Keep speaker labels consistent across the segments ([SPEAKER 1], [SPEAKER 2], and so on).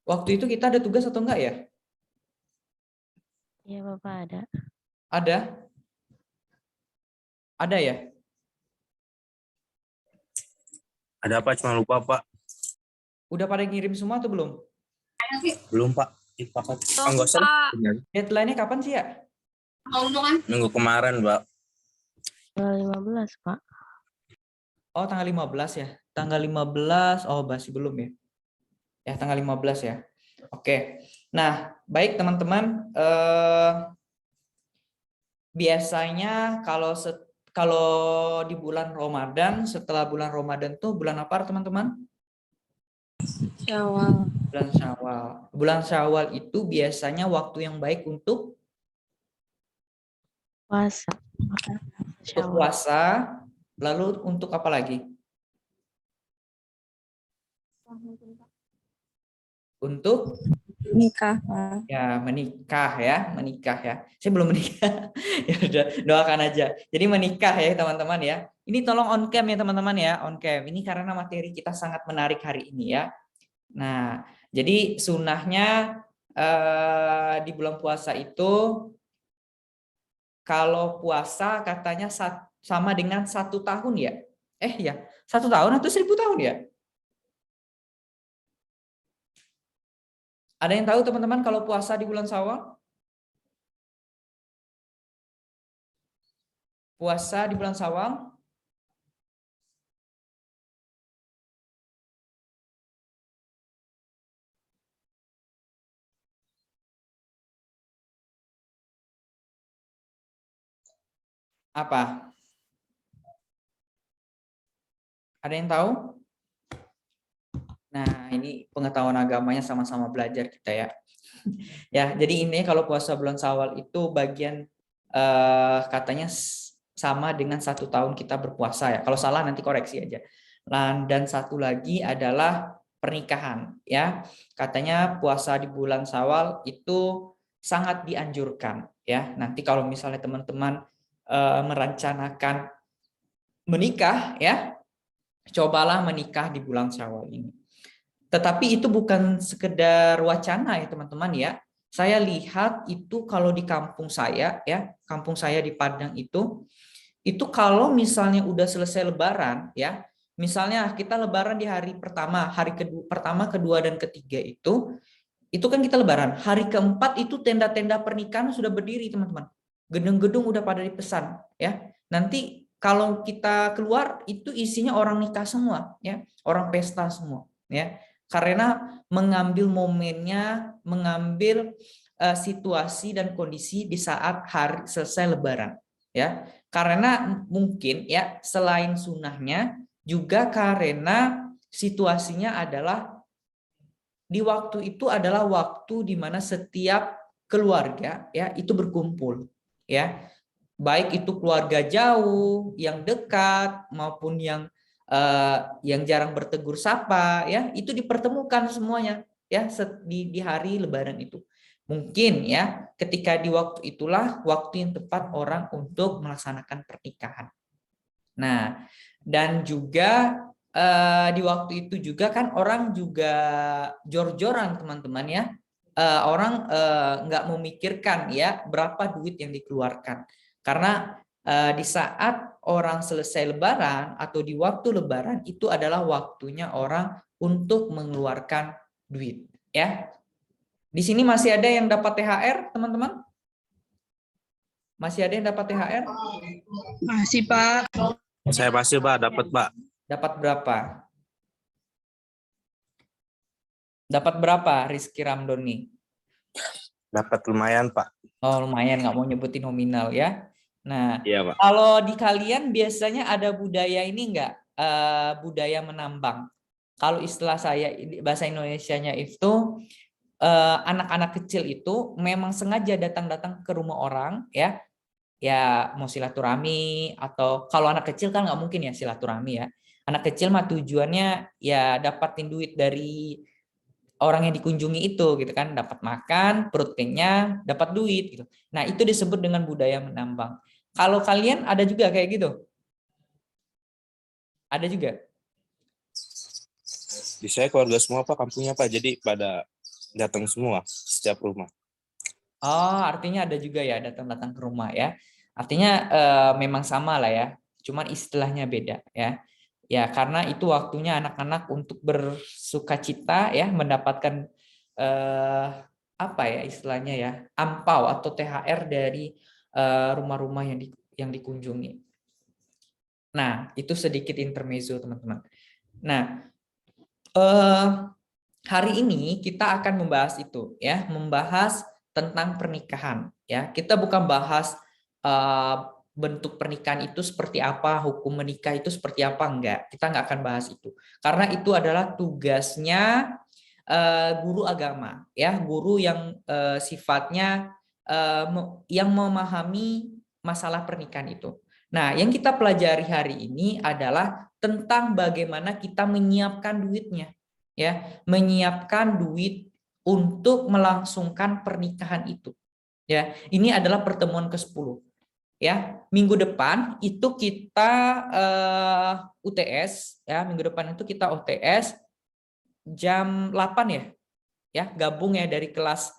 [SPEAKER 1] Waktu itu kita ada tugas atau enggak ya?
[SPEAKER 2] Iya Bapak ada.
[SPEAKER 1] Ada? Ada ya?
[SPEAKER 3] Ada apa? Cuma lupa Pak.
[SPEAKER 1] Udah pada ngirim semua atau belum?
[SPEAKER 3] Belum Pak. Pak. Enggak usah.
[SPEAKER 1] Deadline-nya kapan sih ya?
[SPEAKER 3] Minggu kemarin Pak.
[SPEAKER 2] 15 Pak.
[SPEAKER 1] Oh, tanggal 15 ya. Tanggal 15, oh masih belum ya. Ya, tanggal 15 ya. Oke. Nah, baik teman-teman. Biasanya kalau di bulan Ramadan, setelah bulan Ramadan tuh bulan apa teman-teman?
[SPEAKER 2] Syawal.
[SPEAKER 1] Bulan Syawal. Bulan Syawal itu biasanya waktu yang baik untuk
[SPEAKER 2] Puasa.
[SPEAKER 1] puasa. Lalu untuk apa lagi? Untuk
[SPEAKER 2] Nikah.
[SPEAKER 1] ya menikah ya. Saya belum menikah. Ya udah, doakan aja. Jadi menikah ya teman-teman ya. Ini tolong on cam ya teman-teman ya, on cam. Ini karena materi kita sangat menarik hari ini ya. Nah, jadi sunnahnya di bulan puasa itu kalau puasa katanya sama dengan 1 tahun ya. Ya, 1 tahun atau 1000 tahun ya? Ada yang tahu teman-teman kalau puasa di bulan Syawal? Puasa di bulan Syawal? Apa? Ada yang tahu? Nah, ini pengetahuan agamanya sama-sama belajar kita ya. Ya, jadi ini kalau puasa bulan Syawal itu bagian katanya sama dengan 1 tahun kita berpuasa ya. Kalau salah nanti koreksi aja. Dan satu lagi adalah pernikahan ya. Katanya puasa di bulan Syawal itu sangat dianjurkan ya. Nanti kalau misalnya teman-teman merencanakan menikah ya, cobalah menikah di bulan Syawal ini. Tetapi itu bukan sekedar wacana ya teman-teman ya. Saya lihat itu kalau di kampung saya ya, kampung saya di Padang itu kalau misalnya udah selesai lebaran ya, misalnya kita lebaran di hari pertama, hari pertama, kedua dan ketiga itu kan kita lebaran. Hari keempat itu tenda-tenda pernikahan sudah berdiri teman-teman. Gedung-gedung udah pada dipesan ya. Nanti kalau kita keluar itu isinya orang nikah semua ya, orang pesta semua ya. Karena mengambil momennya, mengambil situasi dan kondisi di saat hari selesai lebaran ya. Karena mungkin ya selain sunnahnya juga karena situasinya adalah di waktu itu adalah waktu di mana setiap keluarga ya itu berkumpul ya, baik itu keluarga jauh yang dekat maupun yang jarang bertegur sapa ya, itu dipertemukan semuanya ya di hari lebaran itu. Mungkin ya ketika di waktu itulah waktu yang tepat orang untuk melaksanakan pernikahan. Nah, dan juga di waktu itu juga kan orang juga jor-joran teman-teman ya. Orang nggak memikirkan ya berapa duit yang dikeluarkan. Karena di saat orang selesai lebaran atau di waktu lebaran itu adalah waktunya orang untuk mengeluarkan duit ya. Di sini masih ada yang dapat THR, teman-teman? Masih ada yang dapat THR?
[SPEAKER 4] Masih Pak.
[SPEAKER 3] Saya pasti Pak dapat Pak.
[SPEAKER 1] Dapat berapa? Dapat berapa Rizky Ramdoni?
[SPEAKER 3] Dapat lumayan Pak.
[SPEAKER 1] Oh lumayan, nggak mau nyebutin nominal ya. Nah,
[SPEAKER 3] Iya Pak.
[SPEAKER 1] kalau di kalian biasanya ada budaya ini nggak? Budaya menambang. Kalau istilah saya bahasa Indonesianya itu anak-anak kecil itu memang sengaja datang-datang ke rumah orang ya. Ya mau silaturahmi atau kalau anak kecil kan nggak mungkin ya silaturahmi ya. Anak kecil mah tujuannya ya dapatin duit dari orang yang dikunjungi itu gitu kan, dapat makan, perut kenyang, dapat duit gitu. Nah, itu disebut dengan budaya menambang. Kalau kalian ada juga kayak gitu? Ada juga?
[SPEAKER 3] Di saya keluarga semua Pak kampungnya Pak. Jadi pada datang semua setiap rumah.
[SPEAKER 1] Oh, artinya ada juga ya datang-datang ke rumah ya. Artinya memang sama lah ya, cuman istilahnya beda ya. Ya, karena itu waktunya anak-anak untuk bersukacita ya, mendapatkan apa ya istilahnya ya, ampau atau THR dari rumah-rumah yang dikunjungi. Nah, itu sedikit intermezzo teman-teman. Nah, hari ini kita akan membahas itu ya, membahas tentang pernikahan ya. Kita bukan bahas bentuk pernikahan itu seperti apa, hukum menikah itu seperti apa, enggak. Kita nggak akan bahas itu. Karena itu adalah tugasnya guru agama ya, guru yang sifatnya yang memahami masalah pernikahan itu. Nah, yang kita pelajari hari ini adalah tentang bagaimana kita menyiapkan duitnya ya, menyiapkan duit untuk melangsungkan pernikahan itu. Ya, ini adalah pertemuan ke-10. Ya, minggu depan itu kita UTS ya, minggu depan itu kita UTS jam 8 ya. Ya, gabung ya dari kelas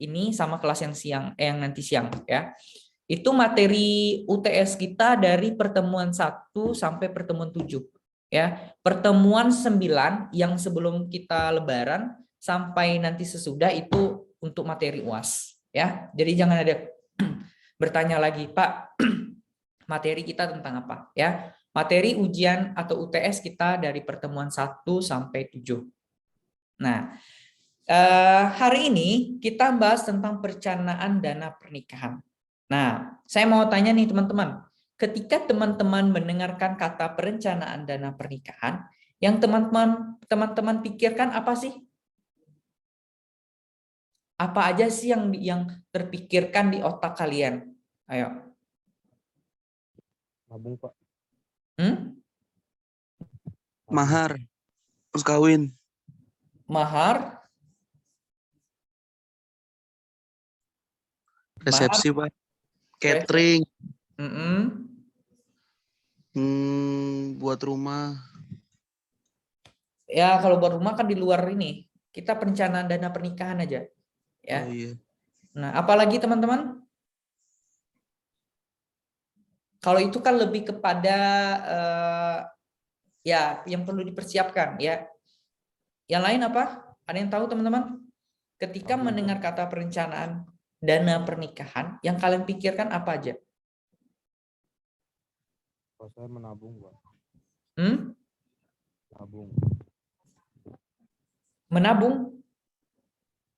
[SPEAKER 1] ini sama kelas yang siang yang nanti siang ya. Itu materi UTS kita dari pertemuan 1 sampai pertemuan 7 ya. Pertemuan 9 yang sebelum kita lebaran sampai nanti sesudah itu untuk materi UAS ya. Jadi jangan ada bertanya lagi, Pak, materi kita tentang apa ya. Materi ujian atau UTS kita dari pertemuan 1 sampai 7. Nah, hari ini kita bahas tentang perencanaan dana pernikahan. Nah, saya mau tanya nih teman-teman, ketika teman-teman mendengarkan kata perencanaan dana pernikahan, yang teman-teman pikirkan apa sih? Apa aja sih yang terpikirkan di otak kalian? Ayo.
[SPEAKER 3] Nabung, Pak.
[SPEAKER 5] Mahar, terus kawin.
[SPEAKER 1] Mahar,
[SPEAKER 5] Resepsi, Pak. Catering. Buat rumah.
[SPEAKER 1] Ya, kalau buat rumah kan di luar ini. Kita perencanaan dana pernikahan aja. Ya.
[SPEAKER 5] Oh, iya.
[SPEAKER 1] Nah, apalagi teman-teman? Kalau itu kan lebih kepada ya yang perlu dipersiapkan ya. Yang lain apa? Ada yang tahu teman-teman? Ketika mendengar kata perencanaan dana pernikahan, yang kalian pikirkan apa aja?
[SPEAKER 3] Kalau saya menabung, Pak. Nabung.
[SPEAKER 1] Menabung?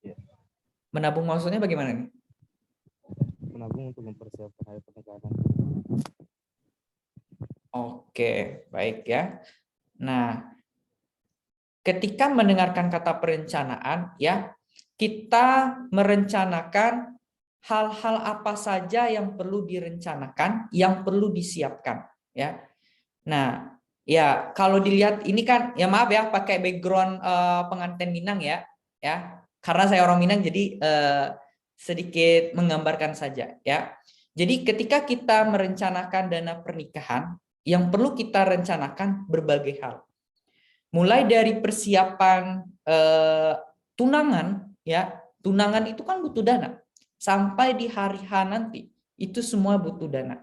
[SPEAKER 3] Ya.
[SPEAKER 1] Menabung maksudnya bagaimana nih?
[SPEAKER 3] Menabung untuk mempersiapkan hari pernikahan.
[SPEAKER 1] Oke, baik ya. Nah, ketika mendengarkan kata perencanaan, ya, kita merencanakan hal-hal apa saja yang perlu direncanakan, yang perlu disiapkan, ya. Nah, ya kalau dilihat ini kan, ya maaf ya, pakai background pengantin Minang ya, karena saya orang Minang jadi sedikit menggambarkan saja, ya. Jadi ketika kita merencanakan dana pernikahan, yang perlu kita rencanakan berbagai hal. Mulai dari persiapan tunangan, ya, tunangan itu kan butuh dana. Sampai di hari H nanti, itu semua butuh dana.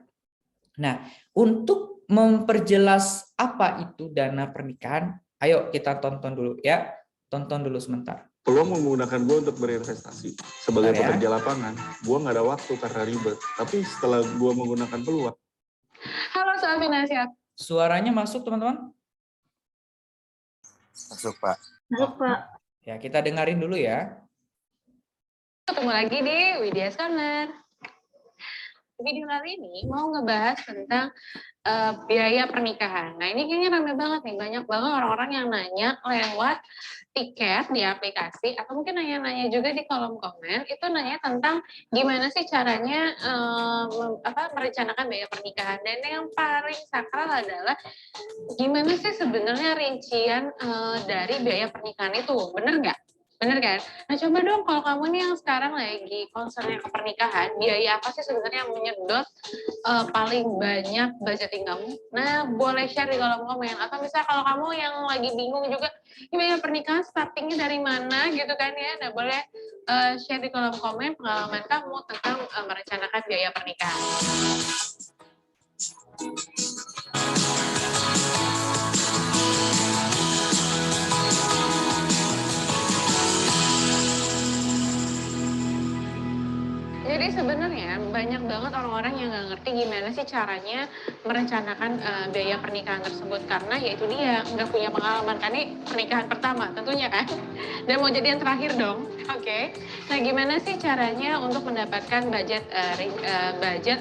[SPEAKER 1] Nah, untuk memperjelas apa itu dana pernikahan, ayo kita tonton dulu ya. Tonton dulu sebentar.
[SPEAKER 6] Peluang menggunakan gue untuk berinvestasi. Sebagai
[SPEAKER 1] Bentar ya.
[SPEAKER 6] pekerja lapangan, gue nggak ada waktu karena ribet. Tapi setelah gue menggunakan peluang.
[SPEAKER 7] Halo Soal Finansial.
[SPEAKER 1] Suaranya masuk teman-teman?
[SPEAKER 3] Masuk, Pak.
[SPEAKER 2] Masuk, Pak.
[SPEAKER 1] Ya, kita dengarin dulu ya.
[SPEAKER 7] Ketemu lagi di Widya's Corner. Video kali ini mau ngebahas tentang biaya pernikahan. Nah, ini kayaknya rame banget nih. Banyak banget orang-orang yang nanya lewat tiket di aplikasi atau mungkin nanya-nanya juga di kolom komen. Itu nanya tentang gimana sih caranya merencanakan biaya pernikahan. Dan yang paling sakral adalah gimana sih sebenarnya rincian dari biaya pernikahan itu. Bener nggak? Bener kan? Nah coba dong kalau kamu nih yang sekarang lagi concernnya ke pernikahan, biaya apa sih sebenarnya yang menyedot paling banyak budgeting kamu? Nah boleh share di kolom komen. Atau misalnya kalau kamu yang lagi bingung juga, ini biaya pernikahan startingnya dari mana gitu kan ya? Nah boleh share di kolom komen pengalaman kamu tentang merencanakan biaya pernikahan. Jadi sebenarnya banyak banget orang-orang yang nggak ngerti gimana sih caranya merencanakan biaya pernikahan tersebut karena ya itu dia nggak punya pengalaman kan ini pernikahan pertama tentunya kan dan mau jadi yang terakhir dong. Oke. Nah gimana sih caranya untuk mendapatkan budget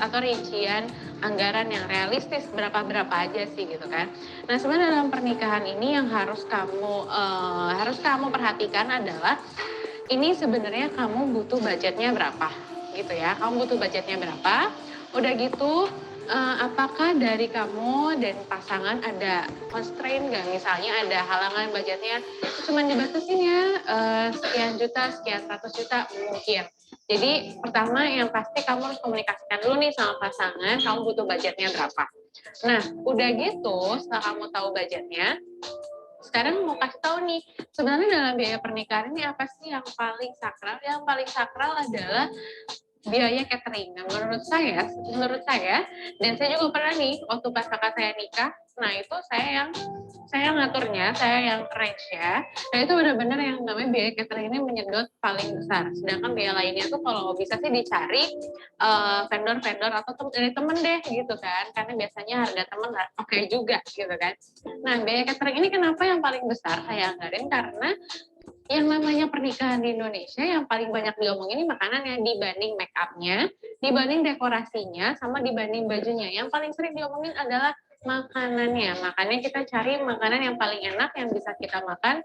[SPEAKER 7] atau rincian anggaran yang realistis berapa aja sih gitu kan. Nah sebenarnya dalam pernikahan ini yang harus kamu perhatikan adalah ini sebenarnya kamu butuh budgetnya berapa gitu ya. Kamu butuh budgetnya berapa? Udah gitu apakah dari kamu dan pasangan ada constraint nggak? Misalnya ada halangan budgetnya cuma dibatasin ya sekian juta, sekian 100 juta mungkin. Jadi pertama yang pasti kamu harus komunikasikan dulu nih sama pasangan, kamu butuh budgetnya berapa. Nah, udah gitu setelah kamu tahu budgetnya, sekarang mau kasih tahu nih, sebenarnya dalam biaya pernikahan ini apa sih yang paling sakral? Yang paling sakral adalah biaya catering. Nah, menurut saya, dan saya juga pernah nih waktu pas kakak saya nikah, nah itu saya ngaturnya, saya yang arrange ya. Nah itu benar-benar yang namanya biaya catering ini menyedot paling besar. Sedangkan biaya lainnya tuh kalau bisa sih dicari vendor-vendor atau dari temen deh gitu kan, karena biasanya harga temen oke juga gitu kan. Nah biaya catering ini kenapa yang paling besar saya anggarin karena yang namanya pernikahan di Indonesia yang paling banyak diomongin ini makanannya dibanding make up-nya, dibanding dekorasinya, sama dibanding bajunya. Yang paling sering diomongin adalah makanannya. Makanya kita cari makanan yang paling enak yang bisa kita makan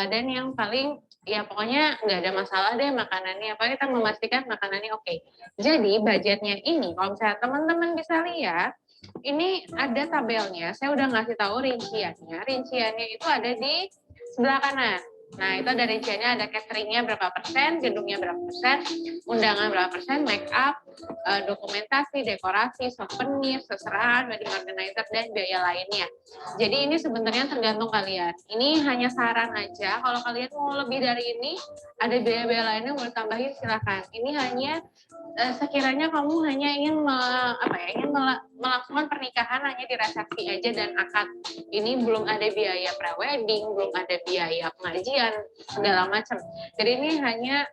[SPEAKER 7] dan yang paling ya pokoknya nggak ada masalah deh makanannya. Pokoknya kita memastikan makanannya oke. Jadi budgetnya ini kalau misalnya teman-teman bisa lihat ini ada tabelnya. Saya udah ngasih tahu rinciannya. Rinciannya itu ada di sebelah kanan. Nah, itu ada rinciannya, ada cateringnya berapa persen, gedungnya berapa persen, undangan berapa persen, make up, dokumentasi, dekorasi, souvenir, seserahan, wedding organizer, dan biaya lainnya. Jadi ini sebenarnya tergantung kalian. Ini hanya saran aja, kalau kalian mau lebih dari ini, ada biaya-biaya lainnya mau ditambahin silakan. Ini hanya sekiranya kamu hanya ingin melakukan pernikahan hanya di resepsi aja dan akad. Ini belum ada biaya prewedding, belum ada biaya pengajian segala macam. Jadi ini hanya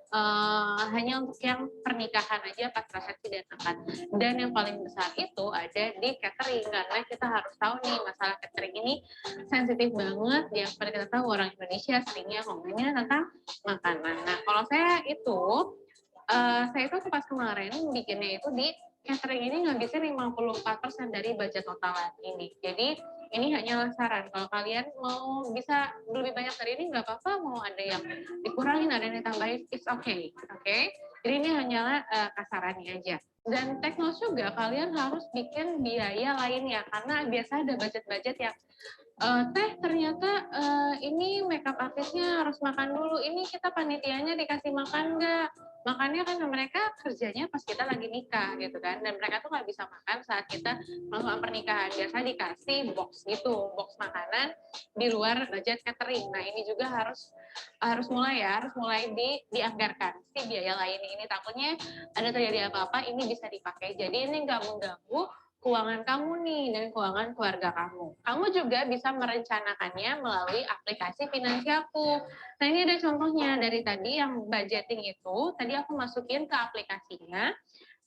[SPEAKER 7] untuk yang pernikahan aja pas resepsi dan akad. Dan yang paling besar itu ada di catering karena kita harus tahu nih masalah catering ini sensitif banget. Yang pada kita tahu orang Indonesia seringnya ngomongnya tentang makanan. Nah kalau saya itu pas kemarin bikinnya itu di catering ini ngabisin 54% dari budget totalan ini. Jadi ini hanyalah saran. Kalau kalian mau bisa lebih banyak dari ini nggak apa-apa. Mau ada yang dikurangin, ada yang ditambahin, it's okay. Oke? Jadi ini hanyalah kasarannya aja. Dan take note juga kalian harus bikin biaya lainnya karena biasa ada budget-budget yang ternyata ini makeup artisnya harus makan dulu. Ini kita panitianya dikasih makan nggak? Makannya kan mereka kerjanya pas kita lagi nikah gitu kan, dan mereka tuh nggak bisa makan saat kita melakukan pernikahan. Biasa dikasih box gitu, box makanan di luar budget catering. Nah ini juga harus mulai dianggarkan si biaya lain ini. Takutnya ada terjadi apa-apa ini bisa dipakai. Jadi ini nggak mengganggu keuangan kamu nih dan keuangan keluarga kamu. Kamu juga bisa merencanakannya melalui aplikasi Finansialku. Nah ini ada contohnya dari tadi yang budgeting itu, tadi aku masukin ke aplikasinya.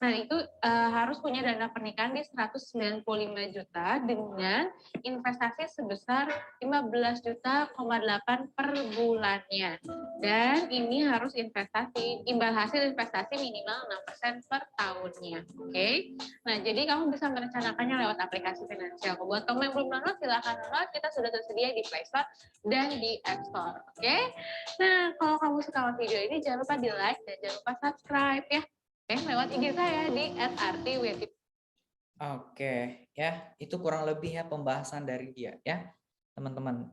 [SPEAKER 7] Nah itu harus punya dana pernikahan di 195 juta dengan investasi sebesar 15,8 juta per bulannya. Dan ini harus imbal hasil investasi minimal 6% per tahunnya. Oke? Nah jadi kamu bisa merencanakannya lewat aplikasi finansial. Buat kamu yang belum download, silahkan download. Kita sudah tersedia di Play Store dan di App Store. Oke? Nah kalau kamu suka sama video ini, jangan lupa di like dan jangan lupa subscribe ya. Lewat IG saya di @artiweti.
[SPEAKER 1] Oke, ya, itu kurang lebih ya pembahasan dari dia ya, teman-teman.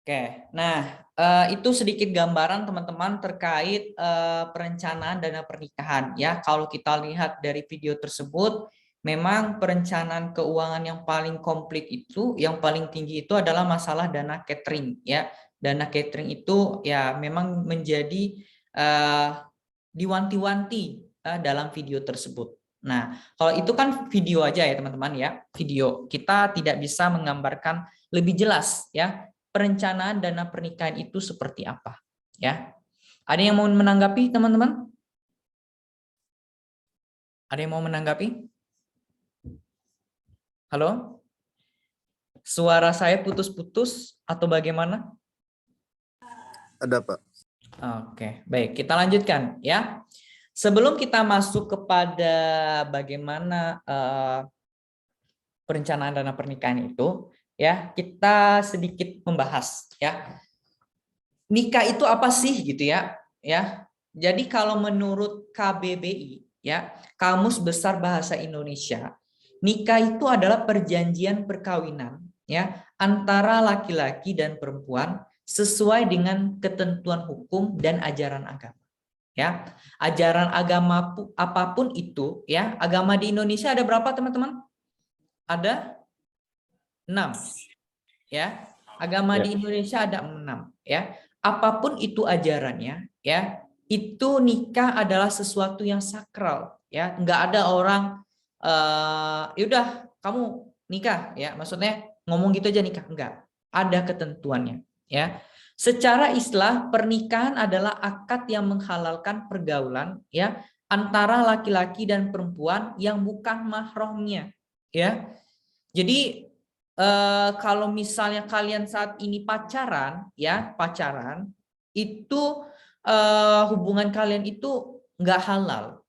[SPEAKER 1] Oke, nah itu sedikit gambaran teman-teman terkait perencanaan dana pernikahan ya. Kalau kita lihat dari video tersebut, memang perencanaan keuangan yang paling komplit itu, yang paling tinggi itu adalah masalah dana catering ya. Dana catering itu ya memang menjadi diwanti-wanti dalam video tersebut. Nah, kalau itu kan video aja ya teman-teman ya, video. Kita tidak bisa menggambarkan lebih jelas ya perencanaan dana pernikahan itu seperti apa ya. Ada yang mau menanggapi teman-teman? Ada yang mau menanggapi? Halo? Suara saya putus-putus atau bagaimana?
[SPEAKER 3] Ada, Pak.
[SPEAKER 1] Oke, baik, kita lanjutkan ya. Sebelum kita masuk kepada bagaimana perencanaan dana pernikahan itu, ya kita sedikit membahas ya nikah itu apa sih gitu ya. Jadi kalau menurut KBBI ya, Kamus Besar Bahasa Indonesia, nikah itu adalah perjanjian perkawinan ya antara laki-laki dan perempuan sesuai dengan ketentuan hukum dan ajaran agama ya. Ajaran agama apapun itu ya. Agama di Indonesia ada berapa teman-teman? Ada 6 ya. Agama di Indonesia ada 6 ya. Apapun itu ajarannya ya, itu nikah adalah sesuatu yang sakral ya. Enggak ada orang yaudah kamu nikah ya, maksudnya ngomong gitu aja nikah, enggak. Ada ketentuannya ya. Secara istilah pernikahan adalah akad yang menghalalkan pergaulan ya antara laki-laki dan perempuan yang bukan mahramnya ya. Jadi kalau misalnya kalian saat ini pacaran ya, pacaran itu hubungan kalian itu nggak halal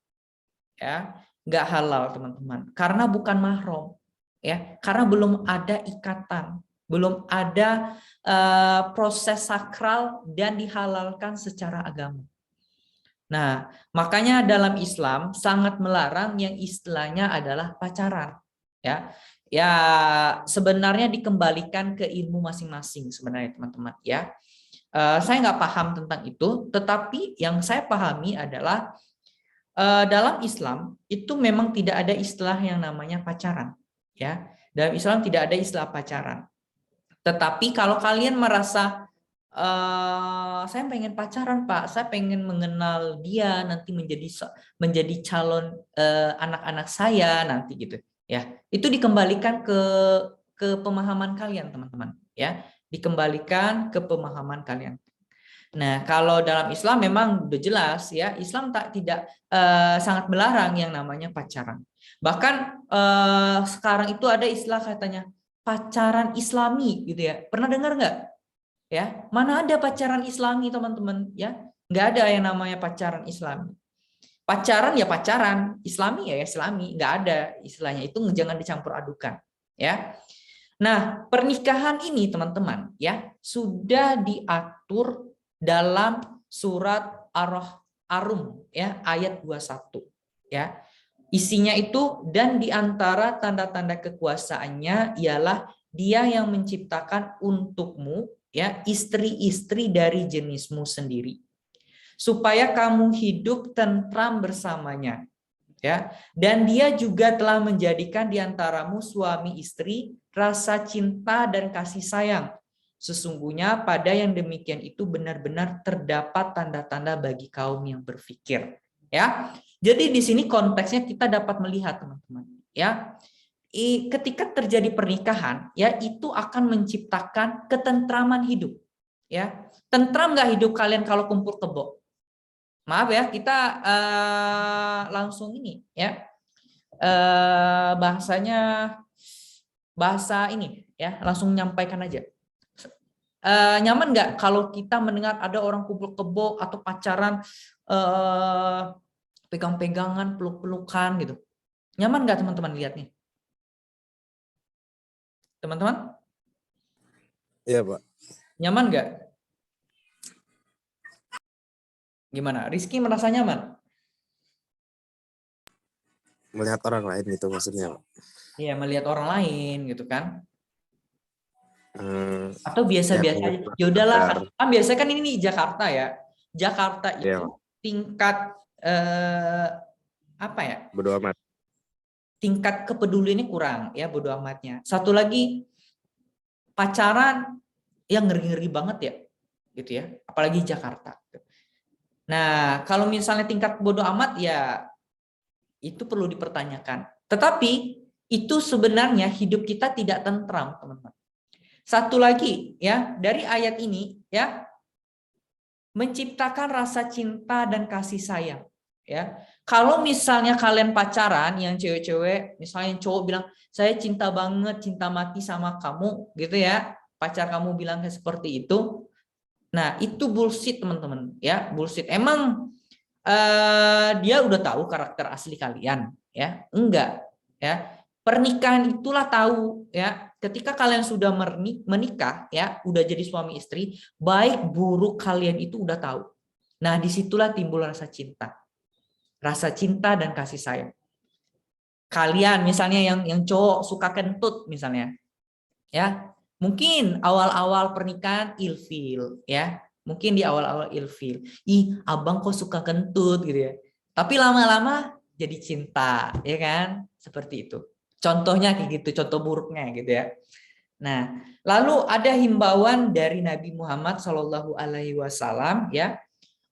[SPEAKER 1] ya, nggak halal teman-teman, karena bukan mahram ya, karena belum ada ikatan, belum ada proses sakral dan dihalalkan secara agama. Nah, makanya dalam Islam sangat melarang yang istilahnya adalah pacaran ya. Ya sebenarnya dikembalikan ke ilmu masing-masing sebenarnya teman-teman ya. Saya nggak paham tentang itu, tetapi yang saya pahami adalah dalam Islam itu memang tidak ada istilah yang namanya pacaran ya. Dalam Islam tidak ada istilah pacaran. Tetapi kalau kalian merasa saya pengen pacaran Pak, saya pengen mengenal dia nanti menjadi calon anak-anak saya nanti gitu ya, itu dikembalikan ke pemahaman kalian teman-teman ya, dikembalikan ke pemahaman kalian. Nah kalau dalam Islam memang udah jelas ya, Islam tidak sangat melarang yang namanya pacaran. Bahkan sekarang itu ada istilah katanya pacaran Islami gitu ya, pernah dengar nggak ya? Mana ada pacaran Islami teman-teman ya, nggak ada yang namanya pacaran Islami. Pacaran ya pacaran, Islami ya Islami, nggak ada istilahnya itu, jangan dicampur adukan ya. Nah pernikahan ini teman-teman ya sudah diatur dalam surat Ar-Rum ya ayat 21 ya. Isinya itu, dan diantara tanda-tanda kekuasaannya ialah dia yang menciptakan untukmu ya istri-istri dari jenismu sendiri, supaya kamu hidup tentram bersamanya ya, dan dia juga telah menjadikan diantaramu suami istri rasa cinta dan kasih sayang. Sesungguhnya pada yang demikian itu benar-benar terdapat tanda-tanda bagi kaum yang berpikir ya. Jadi di sini konteksnya kita dapat melihat teman-teman ya, ketika terjadi pernikahan ya itu akan menciptakan ketentraman hidup ya. Tentram nggak hidup kalian kalau kumpul kebo? Maaf ya, kita langsung ini ya, bahasa ini ya, langsung nyampaikan aja. Nyaman nggak kalau kita mendengar ada orang kumpul kebo atau pacaran, pegang-pegangan, peluk-pelukan gitu? Nyaman nggak teman-teman lihatnya? Teman-teman?
[SPEAKER 3] Iya, Pak.
[SPEAKER 1] Nyaman nggak? Gimana? Rizky merasa nyaman?
[SPEAKER 3] Melihat orang lain gitu maksudnya, Pak.
[SPEAKER 1] Iya, melihat orang lain gitu kan. Atau biasa-biasa aja. Ya udahlah, kan biasanya kan ini nih Jakarta ya. Jakarta itu tingkat apa ya?
[SPEAKER 3] Bodo amat.
[SPEAKER 1] Tingkat kepeduliannya kurang ya, bodo amatnya. Satu lagi, pacaran yang ngeri-ngeri banget ya, gitu ya. Apalagi Jakarta. Nah, kalau misalnya tingkat bodo amat ya itu perlu dipertanyakan. Tetapi itu sebenarnya hidup kita tidak tentram, teman-teman. Satu lagi ya, dari ayat ini ya, menciptakan rasa cinta dan kasih sayang ya. Kalau misalnya kalian pacaran yang cewek-cewek, misalnya yang cowok bilang saya cinta banget, cinta mati sama kamu gitu ya, pacar kamu bilang kayak seperti itu, nah itu bullshit teman-teman ya, bullshit. Emang dia udah tahu karakter asli kalian ya? Enggak ya. Pernikahan itulah tahu ya, ketika kalian sudah menikah ya, udah jadi suami istri, baik buruk kalian itu udah tahu. Nah, disitulah timbul rasa cinta. Rasa cinta dan kasih sayang. Kalian misalnya yang cowok suka kentut misalnya. Ya, mungkin awal-awal pernikahan ilfil ya. Mungkin di awal-awal ilfil. Ih, abang kok suka kentut gitu ya. Tapi lama-lama jadi cinta, ya kan? Seperti itu. Contohnya kayak gitu, contoh buruknya gitu ya. Nah, lalu ada himbauan dari Nabi Muhammad SAW ya.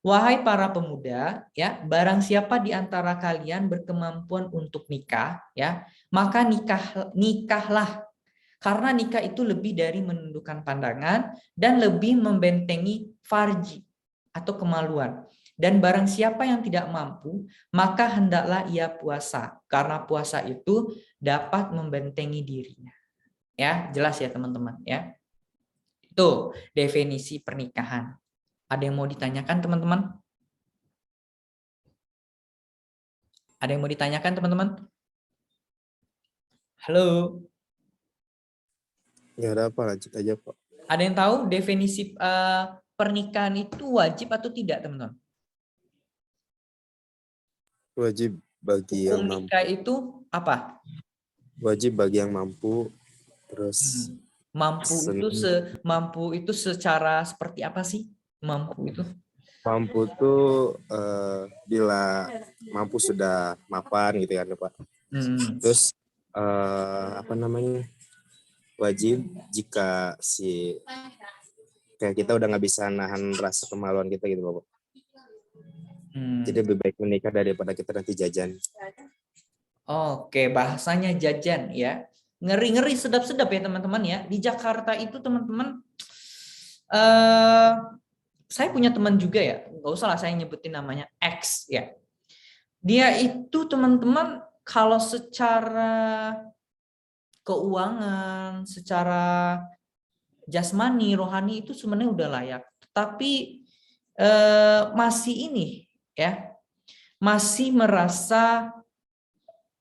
[SPEAKER 1] Wahai para pemuda, ya, barang siapa di antara kalian berkemampuan untuk nikah, ya, maka nikahlah. Karena nikah itu lebih dari menundukkan pandangan dan lebih membentengi farji atau kemaluan. Dan barang siapa yang tidak mampu, maka hendaklah ia puasa. Karena puasa itu dapat membentengi dirinya. Ya, jelas ya teman-teman ya. Itu definisi pernikahan. Ada yang mau ditanyakan teman-teman? Ada yang mau ditanyakan teman-teman? Halo?
[SPEAKER 3] Nggak ada apa, lanjut aja Pak.
[SPEAKER 1] Ada yang tahu definisi pernikahan itu wajib atau tidak teman-teman?
[SPEAKER 3] Wajib bagi yang mampu.
[SPEAKER 1] Nikah itu apa?
[SPEAKER 3] Wajib bagi yang mampu. Terus
[SPEAKER 1] Mampu itu secara seperti apa sih? Mampu itu?
[SPEAKER 3] Mampu tuh bila mampu sudah mapan gitu kan Pak. Terus apa namanya, wajib jika kayak kita udah nggak bisa nahan rasa kemaluan kita gitu Bapak. Jadi lebih baik menikah daripada kita nanti jajan.
[SPEAKER 1] Oke, bahasanya jajan ya. Ngeri-ngeri sedap-sedap ya teman-teman ya. Di Jakarta itu teman-teman, saya punya teman juga ya, nggak usah lah saya nyebutin namanya, X ya. Dia itu teman-teman kalau secara keuangan, secara jasmani, rohani itu sebenarnya udah layak. Tapi masih ini ya, masih merasa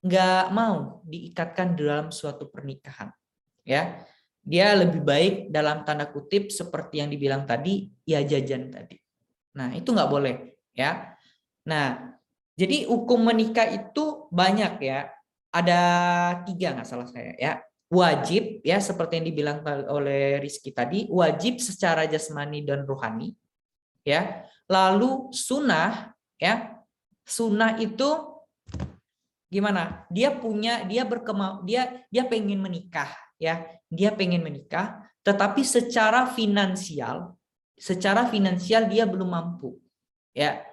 [SPEAKER 1] nggak mau diikatkan dalam suatu pernikahan. Ya, dia lebih baik dalam tanda kutip seperti yang dibilang tadi, ya jajan tadi. Nah, itu nggak boleh ya. Nah, jadi hukum menikah itu banyak ya. Ada 3 nggak salah saya ya. Wajib ya seperti yang dibilang oleh Rizky tadi, wajib secara jasmani dan rohani ya. Lalu sunnah ya. Sunnah itu gimana? Dia pengen menikah ya. Dia pengen menikah, tetapi secara finansial dia belum mampu ya.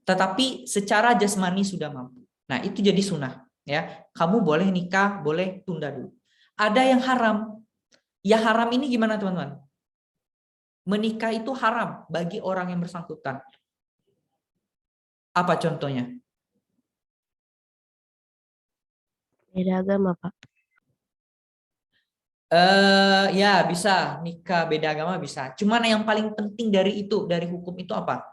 [SPEAKER 1] Tetapi secara jasmani sudah mampu. Nah, itu jadi sunnah ya. Kamu boleh nikah, boleh tunda dulu. Ada yang haram. Ya haram ini gimana teman-teman? Menikah itu haram bagi orang yang bersangkutan. Apa contohnya?
[SPEAKER 2] Beda agama, Pak.
[SPEAKER 1] Ya bisa nikah beda agama bisa. Cuman yang paling penting dari hukum itu apa?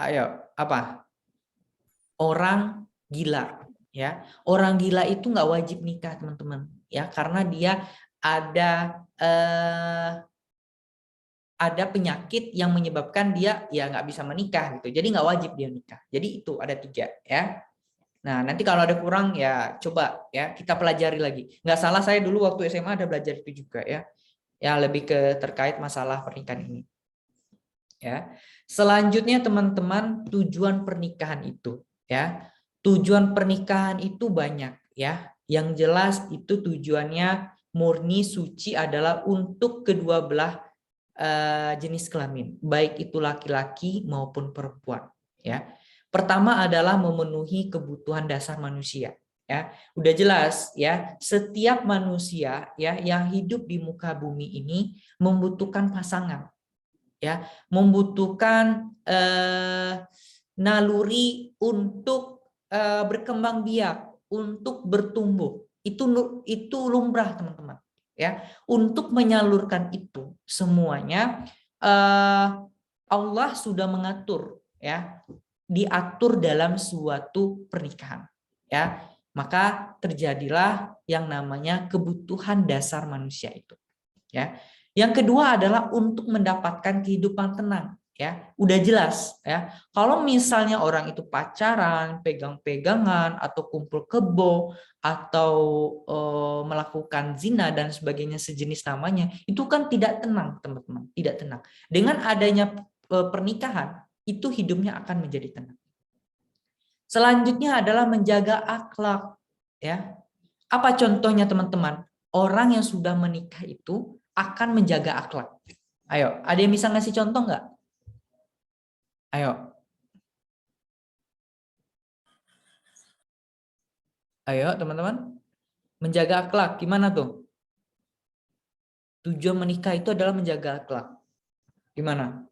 [SPEAKER 1] Ayo, apa? Orang gila, ya. Orang gila itu nggak wajib nikah, teman-teman, ya, karena dia ada penyakit yang menyebabkan dia ya nggak bisa menikah gitu. Jadi nggak wajib dia nikah. Jadi itu ada 3, ya. Nah, nanti kalau ada kurang ya coba ya kita pelajari lagi. Nggak salah saya dulu waktu SMA ada belajar itu juga ya. Ya lebih ke terkait masalah pernikahan ini. Ya. Selanjutnya teman-teman, tujuan pernikahan itu ya. Tujuan pernikahan itu banyak ya. Yang jelas itu tujuannya murni suci adalah untuk kedua belah jenis kelamin, baik itu laki-laki maupun perempuan ya. Pertama adalah memenuhi kebutuhan dasar manusia ya. Udah jelas ya, setiap manusia ya yang hidup di muka bumi ini membutuhkan pasangan ya, membutuhkan naluri untuk berkembang biak, untuk bertumbuh. Itu lumrah teman-teman ya. Untuk menyalurkan itu semuanya Allah sudah mengatur ya, diatur dalam suatu pernikahan ya. Maka terjadilah yang namanya kebutuhan dasar manusia itu ya. Yang kedua adalah untuk mendapatkan kehidupan tenang ya. Udah jelas ya. Kalau misalnya orang itu pacaran, pegang-pegangan atau kumpul kebo atau melakukan zina dan sebagainya sejenis namanya, itu kan tidak tenang, teman-teman, tidak tenang. Dengan adanya pernikahan, itu hidupnya akan menjadi tenang. Selanjutnya adalah menjaga akhlak ya. Apa contohnya teman-teman? Orang yang sudah menikah itu akan menjaga akhlak. Ayo, ada yang bisa ngasih contoh nggak? Ayo. Ayo teman-teman. Menjaga akhlak, gimana tuh? Tujuan menikah itu adalah menjaga akhlak. Gimana?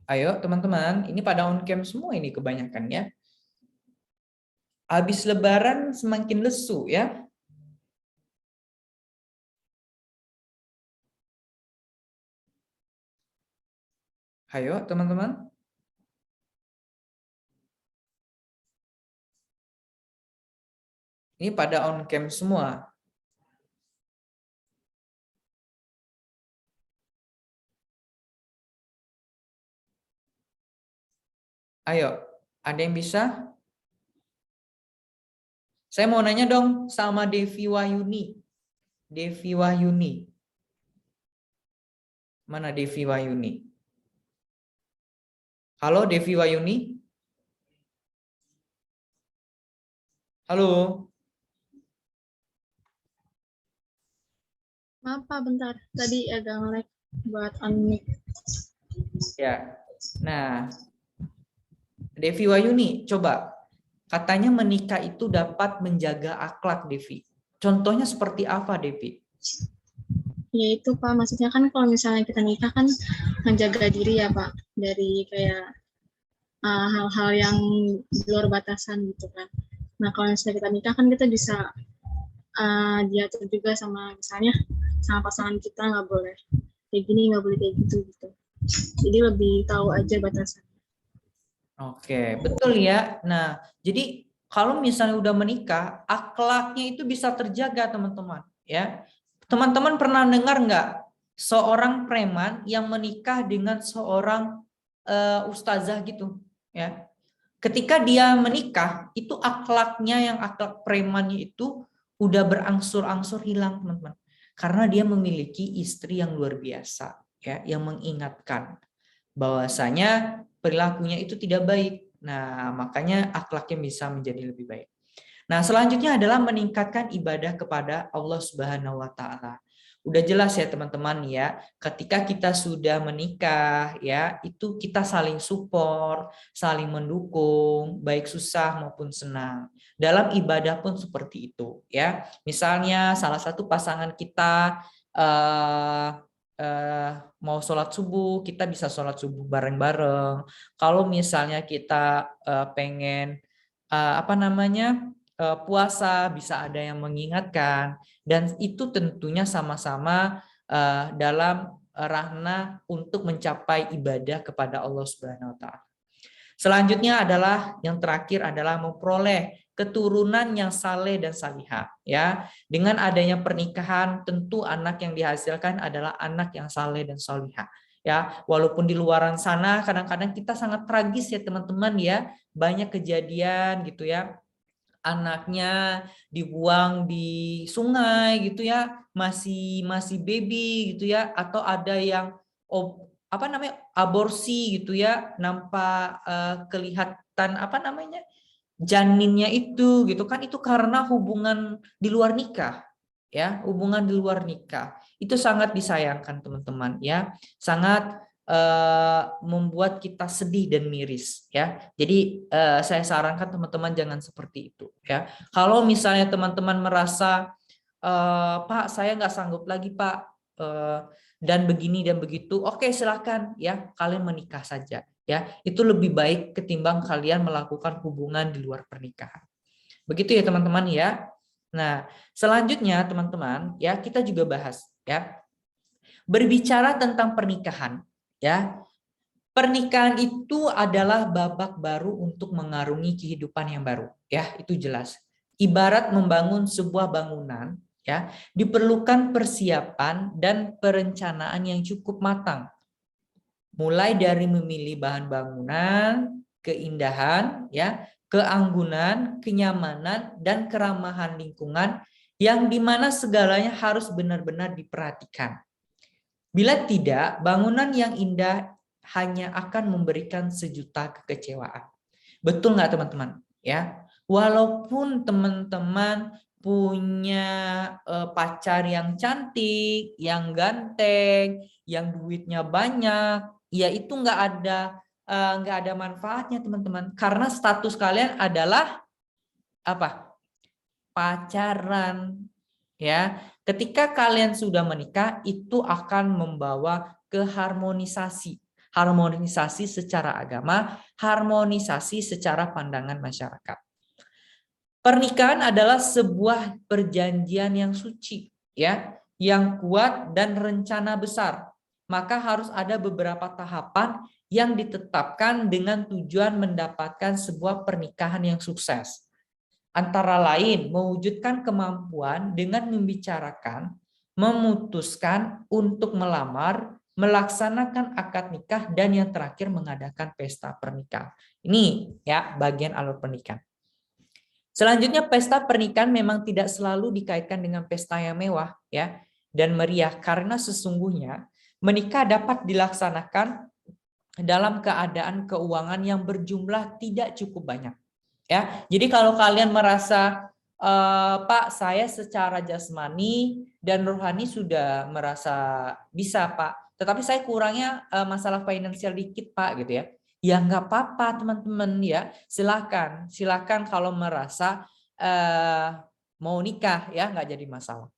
[SPEAKER 1] Ayo teman-teman, ini pada on cam semua ini kebanyakan ya. Habis lebaran semakin lesu ya. Ayo teman-teman. Ini pada on cam semua. Ayo, ada yang bisa? Saya mau nanya dong sama Devi Wahyuni. Devi Wahyuni. Mana Devi Wahyuni? Halo Devi Wahyuni? Halo?
[SPEAKER 8] Maaf Pak, bentar. Tadi agak nge-lag buat unmute.
[SPEAKER 1] Ya. Nah, Devi Wahyuni, coba. Katanya menikah itu dapat menjaga akhlak, Devi. Contohnya seperti apa, Devi?
[SPEAKER 8] Ya itu Pak, maksudnya kan kalau misalnya kita nikah kan menjaga diri ya Pak, dari kayak hal-hal yang di luar batasan gitu kan. Nah kalau misalnya kita nikah kan kita bisa diatur juga sama misalnya sama pasangan kita, nggak boleh kayak gini, nggak boleh kayak gitu gitu. Jadi lebih tahu aja batasan.
[SPEAKER 1] Oke, betul ya. Nah, jadi kalau misalnya udah menikah, akhlaknya itu bisa terjaga, teman-teman. Ya, teman-teman pernah dengar nggak seorang preman yang menikah dengan seorang ustazah gitu? Ya, ketika dia menikah, itu akhlaknya yang akhlak premannya itu udah berangsur-angsur hilang, teman-teman. Karena dia memiliki istri yang luar biasa, ya, yang mengingatkan bahwasanya perilakunya itu tidak baik. Nah, makanya akhlaknya bisa menjadi lebih baik. Nah, selanjutnya adalah meningkatkan ibadah kepada Allah Subhanahu wa taala. Udah jelas ya teman-teman ya, ketika kita sudah menikah ya, itu kita saling support, saling mendukung, baik susah maupun senang. Dalam ibadah pun seperti itu ya. Misalnya salah satu pasangan kita mau sholat subuh, kita bisa sholat subuh bareng-bareng. Kalau misalnya kita pengen puasa, bisa ada yang mengingatkan, dan itu tentunya sama-sama dalam ranah untuk mencapai ibadah kepada Allah Subhanahu wa taala. Selanjutnya adalah yang terakhir adalah memperoleh keturunan yang saleh dan salihah ya. Dengan adanya pernikahan tentu anak yang dihasilkan adalah anak yang saleh dan salihah ya. Walaupun di luaran sana kadang-kadang kita sangat tragis ya teman-teman ya, banyak kejadian gitu ya, anaknya dibuang di sungai gitu ya, masih baby gitu ya, atau ada yang aborsi gitu ya, nampak kelihatan janinnya itu gitu kan, itu karena hubungan di luar nikah ya, hubungan di luar nikah itu sangat disayangkan teman-teman ya, sangat membuat kita sedih dan miris ya. Jadi saya sarankan teman-teman jangan seperti itu ya. Kalau misalnya teman-teman merasa Pak saya nggak sanggup lagi Pak dan begini dan begitu, oke silakan ya, kalian menikah saja ya, itu lebih baik ketimbang kalian melakukan hubungan di luar pernikahan. Begitu ya teman-teman ya. Nah selanjutnya teman-teman ya, kita juga bahas ya, berbicara tentang pernikahan ya. Pernikahan itu adalah babak baru untuk mengarungi kehidupan yang baru ya, itu jelas. Ibarat membangun sebuah bangunan ya, diperlukan persiapan dan perencanaan yang cukup matang. Mulai dari memilih bahan bangunan, keindahan, ya, keanggunan, kenyamanan, dan keramahan lingkungan yang dimana segalanya harus benar-benar diperhatikan. Bila tidak, bangunan yang indah hanya akan memberikan sejuta kekecewaan. Betul nggak teman-teman? Ya, walaupun teman-teman punya pacar yang cantik, yang ganteng, yang duitnya banyak, ya itu nggak ada manfaatnya teman-teman, karena status kalian adalah apa? Pacaran ya. Ketika kalian sudah menikah itu akan membawa keharmonisasi, harmonisasi secara agama, harmonisasi secara pandangan masyarakat. Pernikahan adalah sebuah perjanjian yang suci ya, yang kuat dan rencana besar. Maka harus ada beberapa tahapan yang ditetapkan dengan tujuan mendapatkan sebuah pernikahan yang sukses. Antara lain mewujudkan kemampuan dengan membicarakan, memutuskan untuk melamar, melaksanakan akad nikah, dan yang terakhir mengadakan pesta pernikahan. Ini ya bagian alur pernikahan. Selanjutnya, pesta pernikahan memang tidak selalu dikaitkan dengan pesta yang mewah ya dan meriah, karena sesungguhnya menikah dapat dilaksanakan dalam keadaan keuangan yang berjumlah tidak cukup banyak. Ya, jadi kalau kalian merasa Pak, saya secara jasmani dan rohani sudah merasa bisa Pak, tetapi saya kurangnya masalah finansial dikit Pak gitu ya. Ya nggak apa-apa teman-teman ya, silakan kalau merasa mau nikah ya, nggak jadi masalah.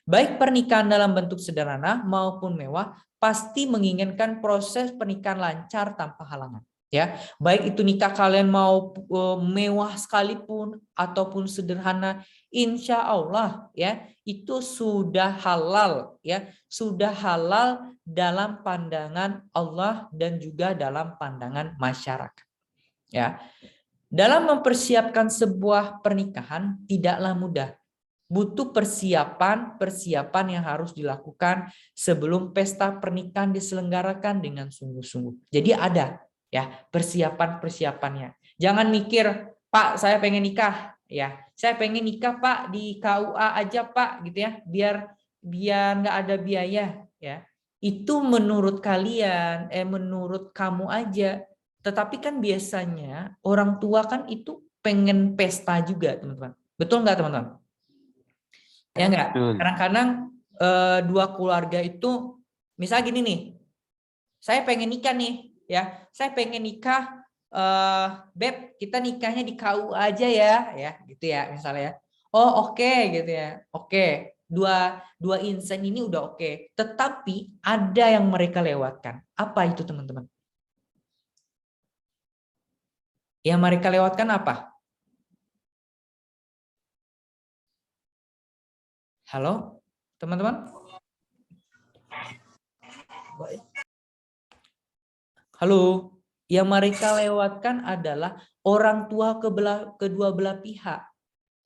[SPEAKER 1] Baik pernikahan dalam bentuk sederhana maupun mewah pasti menginginkan proses pernikahan lancar tanpa halangan. Ya, baik itu nikah kalian mau mewah sekalipun ataupun sederhana, insya Allah ya itu sudah halal ya, sudah halal dalam pandangan Allah dan juga dalam pandangan masyarakat. Ya, dalam mempersiapkan sebuah pernikahan tidaklah mudah. Butuh persiapan yang harus dilakukan sebelum pesta pernikahan diselenggarakan dengan sungguh-sungguh. Jadi ada ya persiapannya. Jangan mikir Pak saya pengen nikah ya, saya pengen nikah Pak di KUA aja Pak gitu ya, biar nggak ada biaya ya. Itu menurut kalian, menurut kamu aja. Tetapi kan biasanya orang tua kan itu pengen pesta juga teman-teman. Betul nggak teman-teman? Ya enggak? Kadang-kadang dua keluarga itu misal gini nih, saya pengen nikah nih ya, saya pengen nikah Beb, kita nikahnya di KUA aja ya gitu ya misalnya. Oh oke gitu ya, oke, dua insan ini udah oke. Tetapi ada yang mereka lewatkan. Apa itu teman-teman? Yang mereka lewatkan apa? Halo, teman-teman? Halo, yang mereka lewatkan adalah orang tua kedua belah pihak.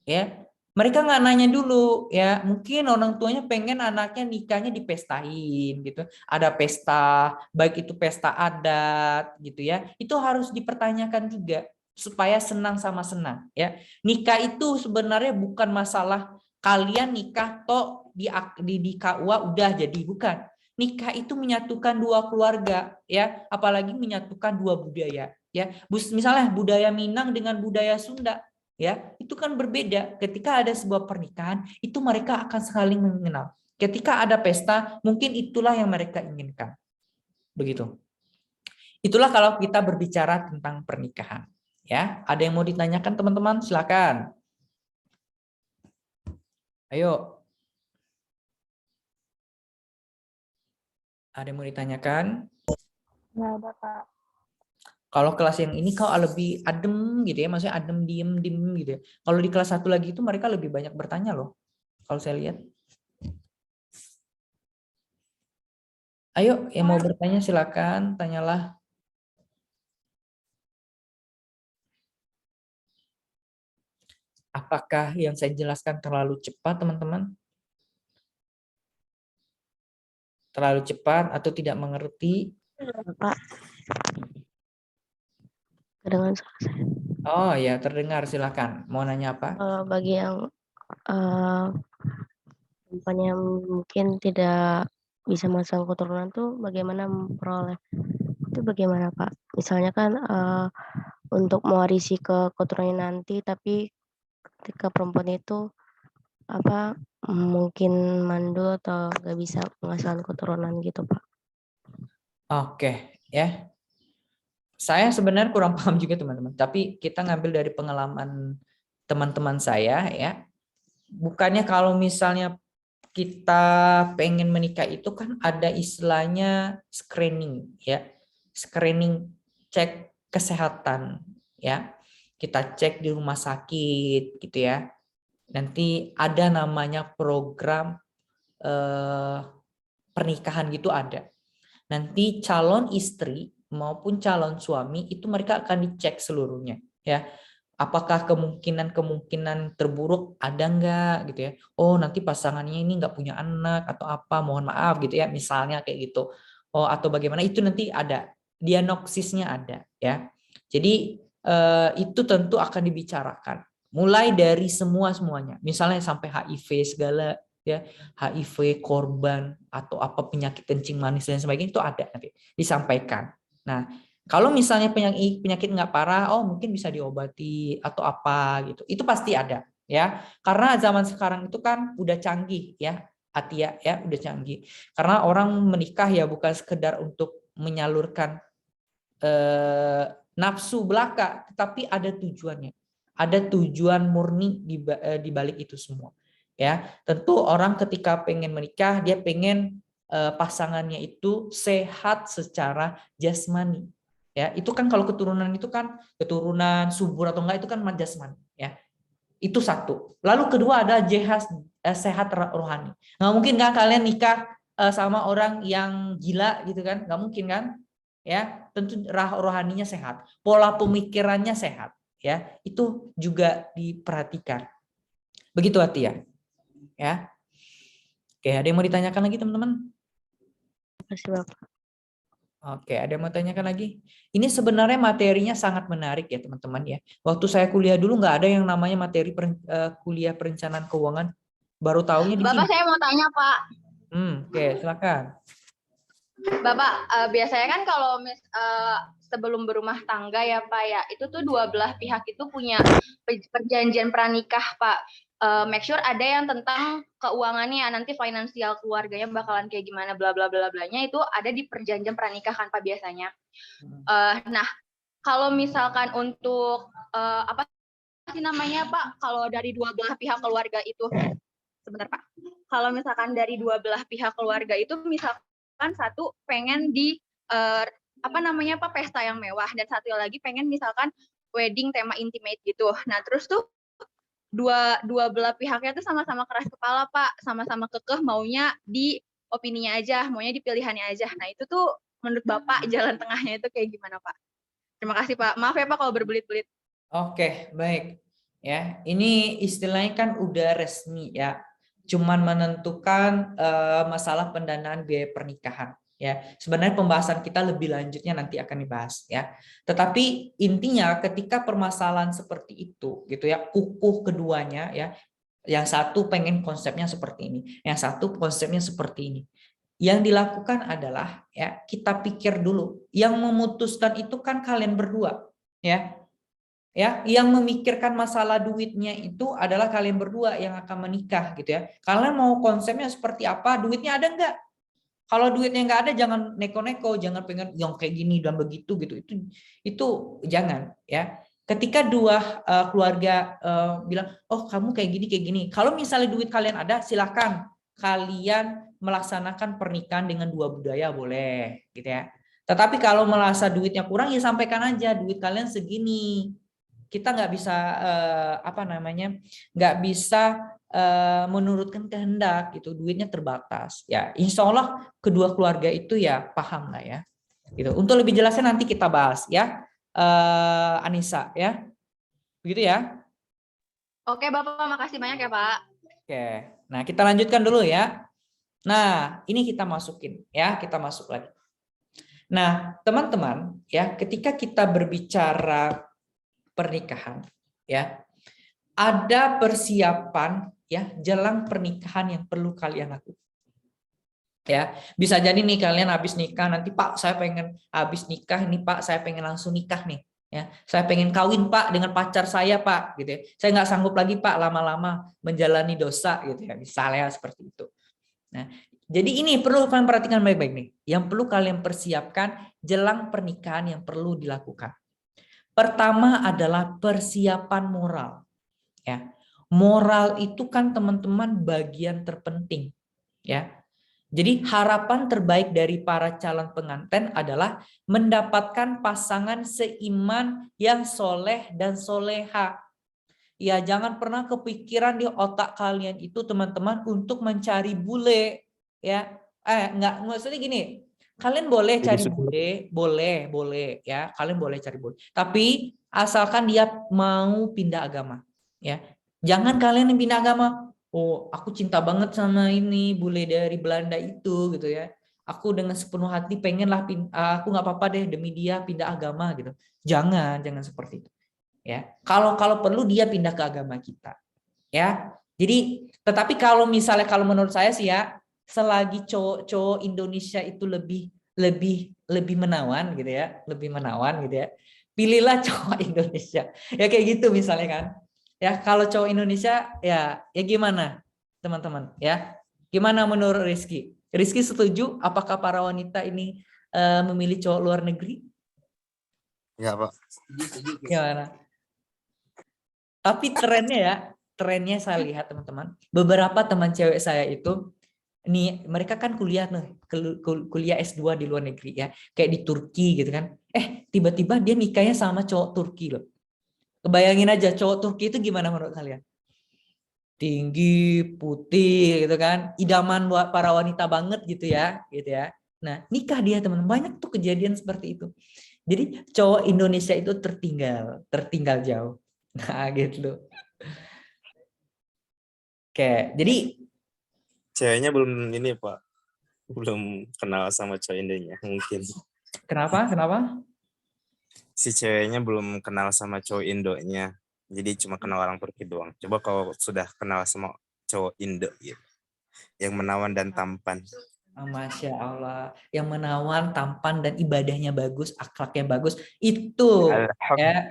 [SPEAKER 1] ya. Mereka nggak nanya dulu, ya. Mungkin orang tuanya pengen anaknya nikahnya dipestain, gitu. Ada pesta, baik itu pesta adat, gitu ya. Itu harus dipertanyakan juga supaya senang sama senang, ya. Nikah itu sebenarnya bukan masalah kalian nikah toh di KUA udah jadi, bukan. Nikah itu menyatukan dua keluarga, ya. Apalagi menyatukan dua budaya, ya. Misalnya budaya Minang dengan budaya Sunda, ya itu kan berbeda. Ketika ada sebuah pernikahan itu mereka akan saling mengenal. Ketika ada pesta mungkin itulah yang mereka inginkan, begitu. Itulah kalau kita berbicara tentang pernikahan, ya. Ada yang mau ditanyakan teman-teman? Silakan, ayo. Ada yang mau ditanyakan?
[SPEAKER 2] Nggak ada, Pak.
[SPEAKER 1] Kalau kelas yang ini kau lebih adem gitu ya, maksudnya adem diem gitu ya. Kalau di kelas 1 lagi itu mereka lebih banyak bertanya loh, kalau saya lihat. Ayo, yang mau bertanya silakan, tanyalah. Apakah yang saya jelaskan terlalu cepat, teman-teman? Terlalu cepat atau tidak mengerti?
[SPEAKER 2] Pak, kedengaran suara saya.
[SPEAKER 1] Oh ya, terdengar. Silakan. Mau nanya apa?
[SPEAKER 2] Kalau bagi yang perempuan yang mungkin tidak bisa memasang keturunan tuh bagaimana memperoleh? Itu bagaimana, Pak? Misalnya kan untuk mewarisi ke keturunan nanti, tapi ketika perempuan itu mungkin mandul atau nggak bisa menghasilkan keturunan gitu, Pak.
[SPEAKER 1] Oke, ya. Saya sebenarnya kurang paham juga, teman-teman. Tapi kita ngambil dari pengalaman teman-teman saya, ya. Bukannya kalau misalnya kita pengen menikah itu kan ada istilahnya screening, ya. Screening, cek kesehatan, ya. Kita cek di rumah sakit gitu ya. Nanti ada namanya program pernikahan gitu ada. Nanti calon istri maupun calon suami itu mereka akan dicek seluruhnya, ya. Apakah kemungkinan terburuk ada enggak gitu ya. Oh, nanti pasangannya ini enggak punya anak atau apa, mohon maaf gitu ya, misalnya kayak gitu. Oh, atau bagaimana, itu nanti ada. Diagnosisnya ada, ya. Jadi itu tentu akan dibicarakan. Mulai dari semuanya. Misalnya sampai HIV segala, ya. HIV korban atau apa penyakit kencing manis dan sebagainya itu ada nanti disampaikan. Nah, kalau misalnya penyakit nggak parah, oh mungkin bisa diobati atau apa gitu. Itu pasti ada, ya. Karena zaman sekarang itu kan udah canggih, ya, Atia, ya, udah canggih. Karena orang menikah ya bukan sekedar untuk menyalurkan nafsu belaka, tetapi ada tujuannya. Ada tujuan murni di balik itu semua. Ya, tentu orang ketika pengen menikah, dia pengen pasangannya itu sehat secara jasmani. Ya, itu kan kalau keturunan itu kan keturunan subur atau enggak itu kan jasmani, ya. Itu satu. Lalu kedua ada sehat rohani. Nggak mungkin kan kalian nikah sama orang yang gila gitu kan? Nggak mungkin kan? Ya, tentu rohaninya sehat, pola pemikirannya sehat, ya. Itu juga diperhatikan. Begitu Atia. Ya. Oke, ada yang mau ditanyakan lagi teman-teman?
[SPEAKER 2] Terima kasih, Bapak.
[SPEAKER 1] Oke, ada yang mau tanyakan lagi? Ini sebenarnya materinya sangat menarik ya teman-teman ya. Waktu saya kuliah dulu nggak ada yang namanya materi kuliah perencanaan keuangan. Baru tahunya di
[SPEAKER 9] Bapak,
[SPEAKER 1] sini.
[SPEAKER 9] saya mau tanya, Pak.
[SPEAKER 1] Oke, silakan.
[SPEAKER 9] Bapak, biasanya kan kalau sebelum berumah tangga ya Pak ya, itu tuh dua belah pihak itu punya perjanjian pranikah Pak. Make sure ada yang tentang keuangannya, nanti finansial keluarganya bakalan kayak gimana, bla bla bla blanya, itu ada di perjanjian pranikah kan Pak biasanya. Nah, kalau misalkan untuk apa sih namanya Pak, kalau dari dua belah pihak keluarga itu, sebentar Pak, kalau misalkan dari dua belah pihak keluarga itu misalkan satu pengen di apa namanya Pak, pesta yang mewah, dan satu lagi pengen misalkan wedding tema intimate gitu. Nah terus tuh dua belah pihaknya tuh sama-sama keras kepala Pak, sama-sama kekeh maunya di opininya aja, maunya di pilihannya aja. Nah itu tuh menurut Bapak jalan tengahnya itu kayak gimana Pak? Terima kasih Pak, maaf ya Pak kalau berbelit-belit.
[SPEAKER 1] Oke, baik. Ya, ini istilahnya kan udah resmi ya. Cuman menentukan masalah pendanaan biaya pernikahan ya. Sebenarnya pembahasan kita lebih lanjutnya nanti akan dibahas ya. Tetapi intinya ketika permasalahan seperti itu gitu ya, kukuh keduanya ya. Yang satu pengen konsepnya seperti ini, yang satu konsepnya seperti ini. Yang dilakukan adalah ya kita pikir dulu. Yang memutuskan itu kan kalian berdua ya. Ya, yang memikirkan masalah duitnya itu adalah kalian berdua yang akan menikah gitu ya. Kalian mau konsepnya seperti apa, duitnya ada enggak? Kalau duitnya nggak ada, jangan neko-neko, jangan pengen yang kayak gini dan begitu gitu. Itu jangan ya. Ketika dua keluarga bilang, oh kamu kayak gini. Kalau misalnya duit kalian ada, silakan kalian melaksanakan pernikahan dengan dua budaya boleh, gitu ya. Tetapi kalau merasa duitnya kurang, ya sampaikan aja duit kalian segini. Kita nggak bisa nggak bisa menurutkan kehendak gitu, duitnya terbatas ya. Insya Allah kedua keluarga itu ya paham lah ya gitu. Untuk lebih jelasnya nanti kita bahas ya, Anissa ya, begitu ya.
[SPEAKER 9] Oke Bapak, makasih banyak ya Pak.
[SPEAKER 1] Oke, nah kita lanjutkan dulu ya. Nah ini kita masukin ya, kita masuk lagi. Nah teman-teman ya, ketika kita berbicara pernikahan ya, ada persiapan ya jelang pernikahan yang perlu kalian lakukan ya. Bisa jadi nih kalian habis nikah, nanti Pak saya pengen habis nikah nih Pak, saya pengen langsung nikah nih ya, saya pengen kawin Pak dengan pacar saya Pak gitu ya, saya nggak sanggup lagi Pak lama-lama menjalani dosa gitu ya, misalnya seperti itu. Nah jadi ini perlu kalian perhatikan baik-baik nih, yang perlu kalian persiapkan jelang pernikahan yang perlu dilakukan. Pertama adalah persiapan moral. Ya. Moral itu kan teman-teman bagian terpenting. Ya. Jadi harapan terbaik dari para calon pengantin adalah mendapatkan pasangan seiman yang soleh dan soleha. Ya, jangan pernah kepikiran di otak kalian itu teman-teman untuk mencari bule. Ya, enggak, maksudnya gini. Kalian boleh cari bule, boleh ya. Kalian boleh cari bule. Tapi asalkan dia mau pindah agama, ya. Jangan kalian yang pindah agama. Oh, aku cinta banget sama ini bule dari Belanda itu gitu ya. Aku dengan sepenuh hati pengenlah aku nggak apa-apa deh demi dia pindah agama gitu. Jangan seperti itu. Ya. Kalau perlu dia pindah ke agama kita. Ya. Jadi, tetapi kalau menurut saya sih ya, selagi cowok Indonesia itu lebih menawan gitu ya, pilihlah cowok Indonesia ya, kayak gitu misalnya kan ya. Kalau cowok Indonesia ya gimana teman-teman ya, gimana menurut Rizky setuju apakah para wanita ini memilih cowok luar negeri?
[SPEAKER 3] Ya Pak.
[SPEAKER 1] Gimana? Tapi trennya saya lihat teman-teman, beberapa teman cewek saya itu nih, mereka kan kuliah S2 di luar negeri ya, kayak di Turki gitu kan. Tiba-tiba dia nikahnya sama cowok Turki loh. Kebayangin aja cowok Turki itu gimana menurut kalian? Tinggi, putih gitu kan, idaman buat para wanita banget gitu ya. Nah, nikah dia teman, banyak tuh kejadian seperti itu. Jadi cowok Indonesia itu tertinggal jauh. Nah, gitu. Oke, jadi
[SPEAKER 3] ceweknya belum ini Pak, belum kenal sama cowok Indonya mungkin.
[SPEAKER 1] Kenapa?
[SPEAKER 3] Si ceweknya belum kenal sama cowok Indonya, jadi cuma kenal orang Turki doang. Coba kalau sudah kenal sama cowok Indo gitu, yang menawan dan tampan.
[SPEAKER 1] Masya Allah, yang menawan, tampan dan ibadahnya bagus, akhlaknya bagus, itu ya.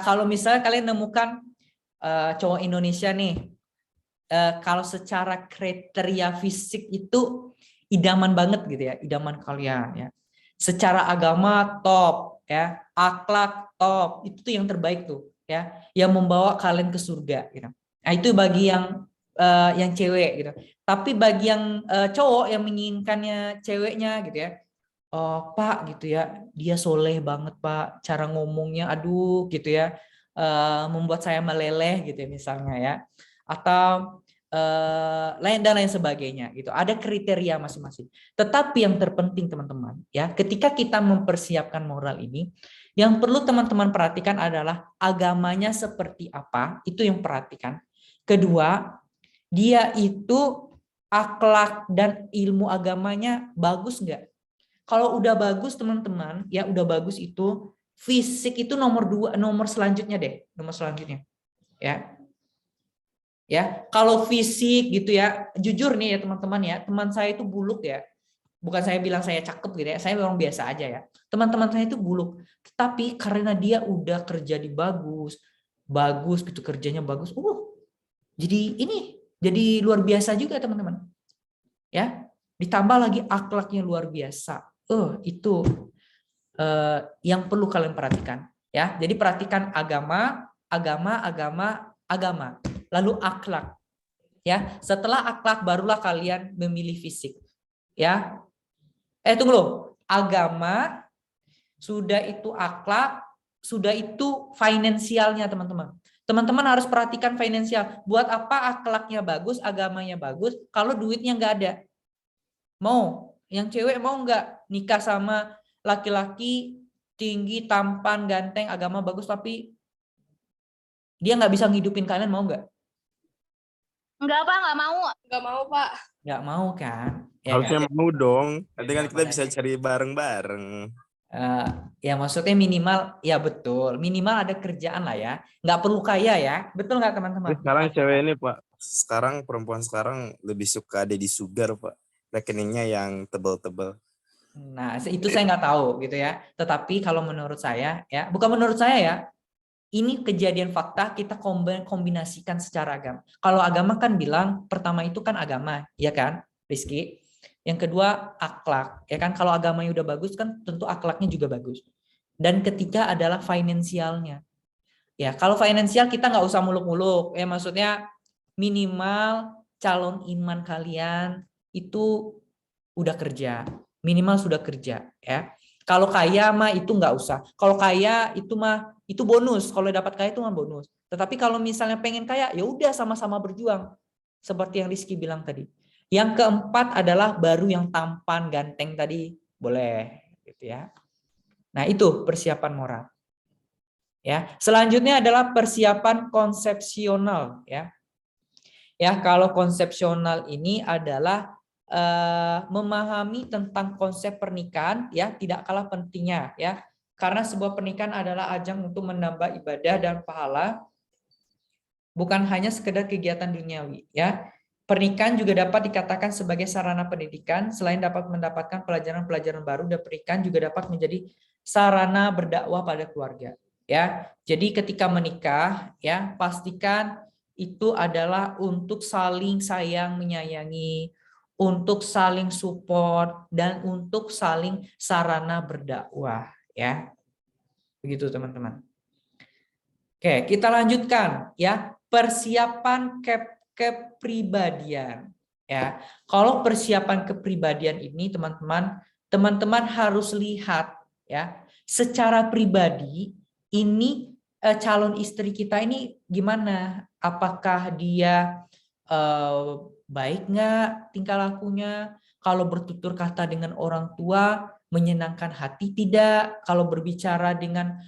[SPEAKER 1] Kalau misalnya kalian nemukan cowok Indonesia nih, kalau secara kriteria fisik itu idaman banget gitu ya, idaman kalian ya. Secara agama top ya, akhlak top, itu tuh yang terbaik tuh ya, yang membawa kalian ke surga gitu. Nah, itu bagi yang cewek gitu. Tapi bagi yang cowok yang menginginkannya ceweknya gitu ya, oh Pak gitu ya, dia soleh banget Pak, cara ngomongnya aduh gitu ya, membuat saya meleleh gitu ya misalnya ya, atau lain sebagainya gitu. Ada kriteria masing-masing. Tetapi yang terpenting teman-teman ya, ketika kita mempersiapkan moral ini, Yang perlu teman-teman perhatikan adalah agamanya seperti apa, itu yang perhatikan. Kedua, dia itu akhlak dan ilmu agamanya bagus nggak? Kalau udah bagus teman-teman, ya udah bagus itu, fisik itu nomor 2, nomor selanjutnya deh, nomor selanjutnya. Ya, kalau fisik gitu ya, jujur nih ya teman-teman ya, teman saya itu buluk ya. Bukan saya bilang saya cakep gitu ya, saya memang biasa aja ya. Teman-teman saya itu buluk, tapi karena dia udah kerja di bagus gitu kerjanya bagus. Jadi luar biasa juga teman-teman. Ya, ditambah lagi akhlaknya luar biasa. Itu yang perlu kalian perhatikan. Ya, jadi perhatikan agama, lalu akhlak. Ya, setelah akhlak barulah kalian memilih fisik. Ya. Tunggu loh. Agama, sudah itu akhlak, sudah itu finansialnya teman-teman. Teman-teman harus perhatikan finansial. Buat apa akhlaknya bagus, agamanya bagus, kalau duitnya nggak ada? Mau? Yang cewek mau nggak nikah sama laki-laki tinggi, tampan, ganteng, agama bagus, tapi dia nggak bisa ngidupin kalian, mau nggak?
[SPEAKER 9] Enggak, Pak, nggak mau.
[SPEAKER 4] Nggak mau, Pak.
[SPEAKER 1] Nggak mau kan? Ya,
[SPEAKER 3] Harusnya
[SPEAKER 1] kan?
[SPEAKER 3] mau dong. Nanti kan kita bisa cari bareng-bareng.
[SPEAKER 1] Ya maksudnya minimal, ya betul, minimal ada kerjaan lah ya, nggak perlu kaya ya, betul nggak teman-teman?
[SPEAKER 3] Sekarang cewek ini Pak, sekarang perempuan sekarang lebih suka daddy sugar Pak, rekeningnya yang tebal-tebal.
[SPEAKER 1] Nah itu saya nggak tahu gitu ya, tetapi kalau menurut saya ya, bukan menurut saya ya, ini kejadian fakta, kita kombinasikan secara agama. Kalau agama kan bilang pertama itu kan agama, ya kan Rizky? Yang kedua akhlak, ya kan? Kalau agamanya udah bagus kan tentu akhlaknya juga bagus. Dan ketiga adalah finansialnya. Ya, kalau finansial kita nggak usah muluk-muluk. Ya, maksudnya minimal calon iman kalian itu udah kerja, minimal sudah kerja. Ya, kalau kaya mah itu nggak usah. Kalau kaya itu mah itu bonus. Kalau dapat kaya itu mah bonus. Tetapi kalau misalnya pengen kaya, ya udah sama-sama berjuang. Seperti yang Rizky bilang tadi. Yang keempat adalah baru yang tampan, ganteng tadi boleh, gitu ya. Nah itu persiapan moral. Ya, selanjutnya adalah persiapan konsepsional. Ya, kalau konsepsional ini adalah memahami tentang konsep pernikahan, ya tidak kalah pentingnya, ya. Karena sebuah pernikahan adalah ajang untuk menambah ibadah dan pahala, bukan hanya sekedar kegiatan duniawi, ya. Pernikahan juga dapat dikatakan sebagai sarana pendidikan, selain dapat mendapatkan pelajaran-pelajaran baru, dan pernikahan juga dapat menjadi sarana berdakwah pada keluarga. Ya, jadi ketika menikah, ya pastikan itu adalah untuk saling sayang menyayangi, untuk saling support, dan untuk saling sarana berdakwah. Ya, begitu teman-teman. Oke, kita lanjutkan ya, persiapan kepribadian. Ya, kalau persiapan kepribadian ini teman-teman harus lihat ya, secara pribadi ini calon istri kita ini gimana? Apakah dia baik nggak tingkah lakunya? Kalau bertutur kata dengan orang tua menyenangkan hati tidak? Kalau berbicara dengan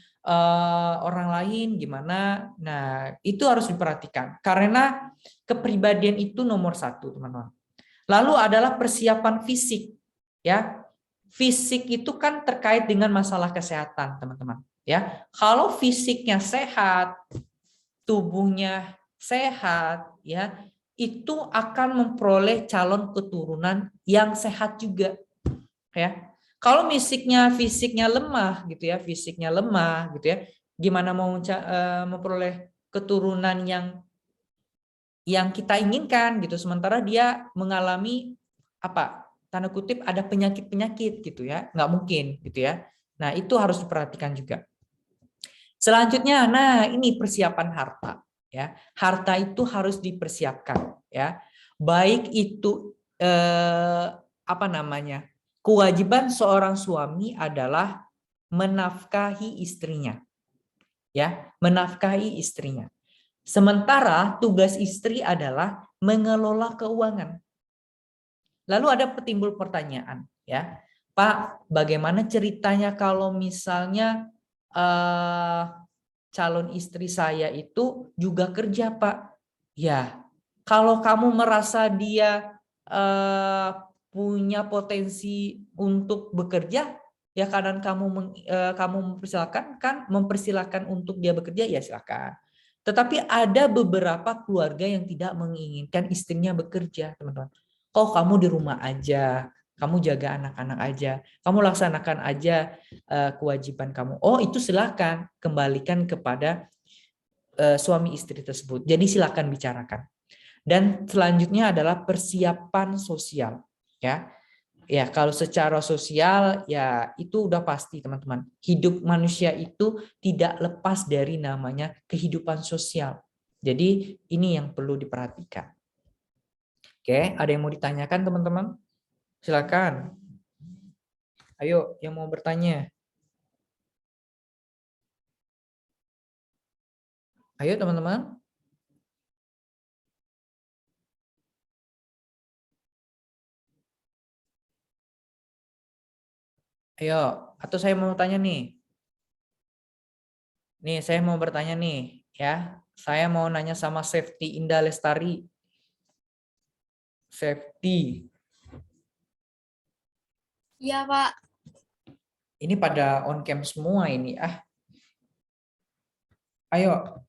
[SPEAKER 1] orang lain gimana? Nah, itu harus diperhatikan karena kepribadian itu nomor 1, teman-teman. Lalu adalah persiapan fisik, ya. Fisik itu kan terkait dengan masalah kesehatan, teman-teman. Ya, kalau fisiknya sehat, tubuhnya sehat, ya, itu akan memperoleh calon keturunan yang sehat juga, ya. Kalau fisiknya lemah gitu ya, gimana mau memperoleh keturunan yang kita inginkan gitu, sementara dia mengalami tanda kutip ada penyakit gitu ya, nggak mungkin gitu ya. Nah itu harus diperhatikan juga. Selanjutnya, nah ini persiapan harta ya, harta itu harus dipersiapkan ya, baik itu kewajiban seorang suami adalah menafkahi istrinya. Ya, menafkahi istrinya. Sementara tugas istri adalah mengelola keuangan. Lalu ada timbul pertanyaan, ya. Pak, bagaimana ceritanya kalau misalnya calon istri saya itu juga kerja, Pak. Ya, kalau kamu merasa dia punya potensi untuk bekerja, ya kadang kamu mempersilahkan untuk dia bekerja, ya silakan. Tetapi ada beberapa keluarga yang tidak menginginkan istrinya bekerja, teman-teman. Oh, kamu di rumah aja, kamu jaga anak-anak aja, kamu laksanakan aja kewajiban kamu. Oh, itu silakan kembalikan kepada suami istri tersebut. Jadi silakan bicarakan. Dan selanjutnya adalah persiapan sosial, ya. Ya, kalau secara sosial ya itu udah pasti, teman-teman. Hidup manusia itu tidak lepas dari namanya kehidupan sosial. Jadi ini yang perlu diperhatikan. Oke, ada yang mau ditanyakan, teman-teman? Silakan. Ayo, yang mau bertanya. Ayo, teman-teman. Ayo, atau saya mau tanya nih. Nih, saya mau bertanya nih, ya. Saya mau nanya sama Safety Indah Lestari. Safety.
[SPEAKER 9] Iya, Pak.
[SPEAKER 1] Ini pada on cam semua ini. Ayo.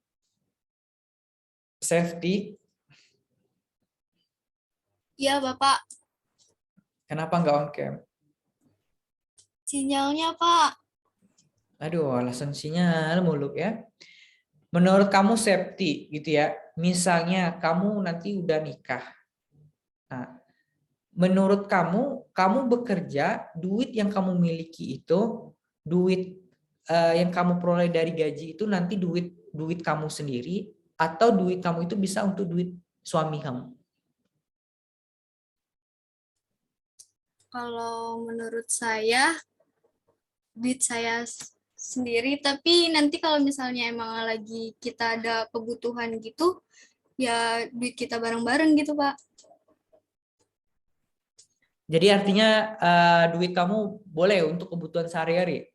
[SPEAKER 1] Safety.
[SPEAKER 9] Iya, Bapak.
[SPEAKER 1] Kenapa nggak on cam?
[SPEAKER 9] Sinyalnya, Pak.
[SPEAKER 1] Aduh, alasan sinyal mulu ya. Menurut kamu safety gitu ya. Misalnya kamu nanti udah nikah. Nah, menurut kamu bekerja, duit yang kamu miliki itu, duit yang kamu peroleh dari gaji itu nanti duit kamu sendiri, atau duit kamu itu bisa untuk duit suami kamu?
[SPEAKER 9] Kalau menurut saya, duit saya sendiri, tapi nanti kalau misalnya emang lagi kita ada kebutuhan gitu, ya duit kita bareng-bareng gitu, Pak.
[SPEAKER 1] Jadi artinya duit kamu boleh untuk kebutuhan sehari-hari?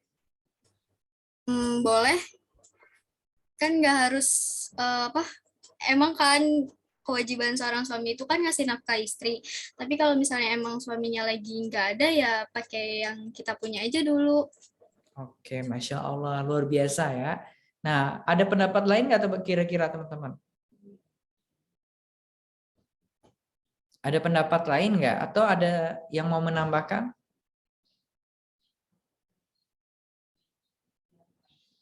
[SPEAKER 9] Boleh. Kan nggak harus, emang kan kewajiban seorang suami itu kan ngasih nafkah istri. Tapi kalau misalnya emang suaminya lagi nggak ada, ya pakai yang kita punya aja dulu.
[SPEAKER 1] Oke, Masya Allah, luar biasa ya. Nah, ada pendapat lain nggak kira-kira, teman-teman? Ada pendapat lain nggak? Atau ada yang mau menambahkan?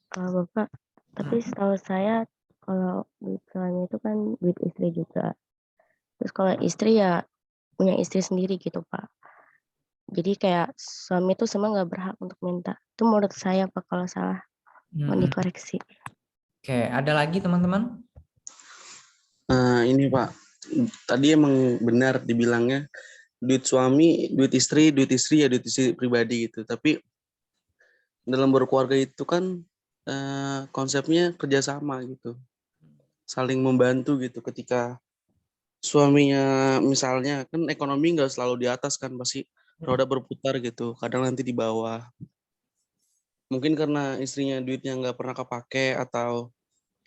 [SPEAKER 2] Kalau Bapak, tapi setahu saya kalau duit suami itu kan duit istri juga. Terus kalau istri ya punya istri sendiri gitu, Pak. Jadi kayak suami itu semua nggak berhak untuk minta. Itu menurut saya, Pak, kalau salah. Mohon dikoreksi.
[SPEAKER 1] Oke, ada lagi teman-teman?
[SPEAKER 5] Ini Pak, tadi emang benar dibilangnya duit suami, duit istri ya duit istri pribadi gitu. Tapi dalam berkeluarga itu kan konsepnya kerjasama gitu, saling membantu gitu. Ketika suaminya misalnya kan ekonomi nggak selalu di atas kan, pasti roda berputar gitu. Kadang nanti di bawah. Mungkin karena istrinya duitnya nggak pernah kepake atau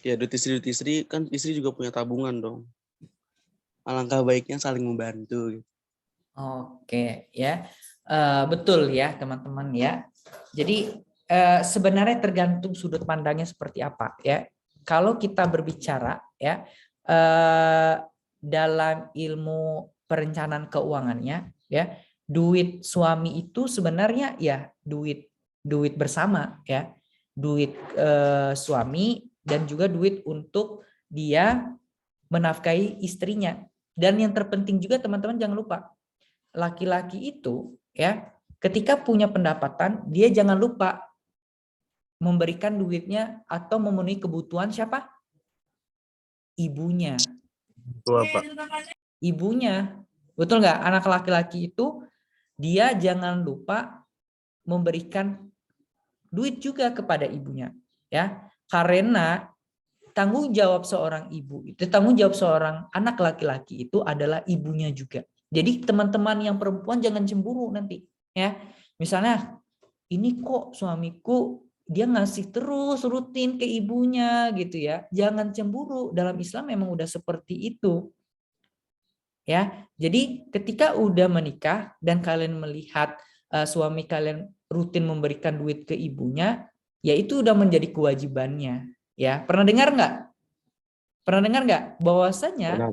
[SPEAKER 5] ya duit istri kan istri juga punya tabungan dong. Alangkah baiknya saling membantu. Gitu.
[SPEAKER 1] Oke ya, betul ya teman-teman ya. Jadi sebenarnya tergantung sudut pandangnya seperti apa ya. Kalau kita berbicara ya dalam ilmu perencanaan keuangannya ya, duit suami itu sebenarnya ya duit bersama ya, duit suami dan juga duit untuk dia menafkahi istrinya. Dan yang terpenting juga teman-teman jangan lupa, laki-laki itu ya ketika punya pendapatan dia jangan lupa memberikan duitnya atau memenuhi kebutuhan siapa? Ibunya.
[SPEAKER 3] Betul, Pak.
[SPEAKER 1] Ibunya. Betul nggak? Anak laki-laki itu dia jangan lupa memberikan duit juga kepada ibunya ya, karena tanggung jawab seorang ibu itu, tanggung jawab seorang anak laki-laki itu adalah ibunya juga. Jadi teman-teman yang perempuan jangan cemburu nanti ya. Misalnya ini kok suamiku dia ngasih terus rutin ke ibunya gitu ya. Jangan cemburu. Dalam Islam memang udah seperti itu. Ya. Jadi ketika udah menikah dan kalian melihat suami kalian rutin memberikan duit ke ibunya, ya itu udah menjadi kewajibannya. Ya, pernah dengar nggak? Pernah dengar nggak bahwasanya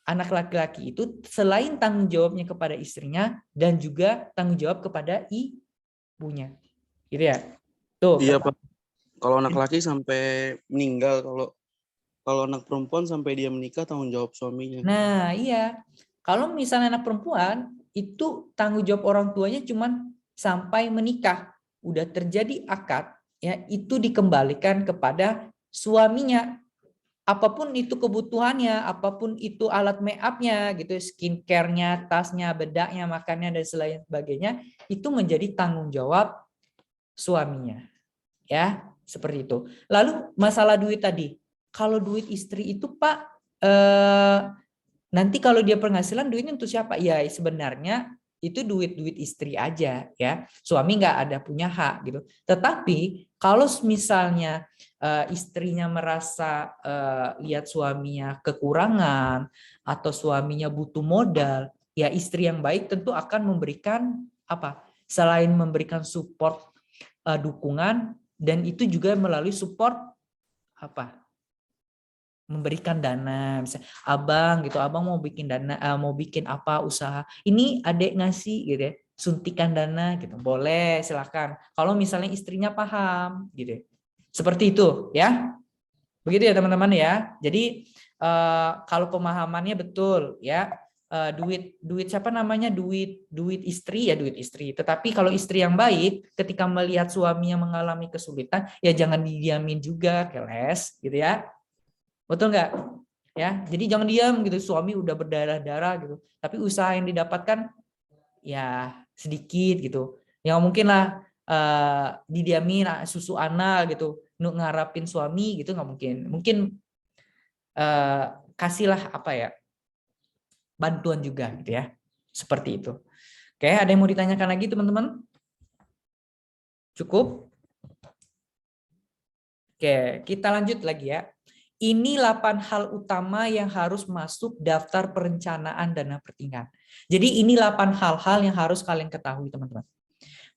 [SPEAKER 1] anak laki-laki itu selain tanggung jawabnya kepada istrinya dan juga tanggung jawab kepada ibunya, gitu ya? Tuh.
[SPEAKER 5] Iya Pak. Kalau anak laki sampai meninggal, kalau anak perempuan sampai dia menikah tanggung jawab suaminya.
[SPEAKER 1] Nah iya, kalau misalnya anak perempuan itu tanggung jawab orang tuanya cuman sampai menikah, udah terjadi akad, ya itu dikembalikan kepada suaminya. Apapun itu kebutuhannya, apapun itu alat make up-nya gitu, skincare-nya, tasnya, bedaknya, makannya dan sebagainya, itu menjadi tanggung jawab suaminya. Ya, seperti itu. Lalu masalah duit tadi. Kalau duit istri itu, Pak, nanti kalau dia penghasilan duitnya untuk siapa? Ya, sebenarnya itu duit istri aja ya. Suami nggak ada punya hak gitu. Tetapi kalau misalnya istrinya merasa lihat suaminya kekurangan atau suaminya butuh modal, ya istri yang baik tentu akan memberikan apa? Selain memberikan support dukungan, dan itu juga melalui support apa? Memberikan dana, misalnya abang gitu, abang mau bikin dana, mau bikin apa usaha, ini adek ngasih gitu ya, suntikan dana gitu, boleh silakan. Kalau misalnya istrinya paham gitu, seperti itu ya, begitu ya teman-teman ya. Jadi kalau pemahamannya betul ya, duit siapa namanya duit istri ya duit istri. Tetapi kalau istri yang baik, ketika melihat suaminya mengalami kesulitan, ya jangan didiamin juga, keles gitu ya. Betul nggak? Ya, jadi jangan diam gitu. Suami udah berdarah-darah gitu, tapi usaha yang didapatkan ya sedikit gitu. Ya mungkin lah didiamin susu anak gitu, ngarapin suami gitu nggak mungkin. Mungkin kasihlah apa ya, bantuan juga gitu ya. Seperti itu. Oke, ada yang mau ditanyakan lagi teman-teman? Cukup? Oke, kita lanjut lagi ya. Ini 8 hal utama yang harus masuk daftar perencanaan dana pertingkat. Jadi ini 8 hal-hal yang harus kalian ketahui teman-teman.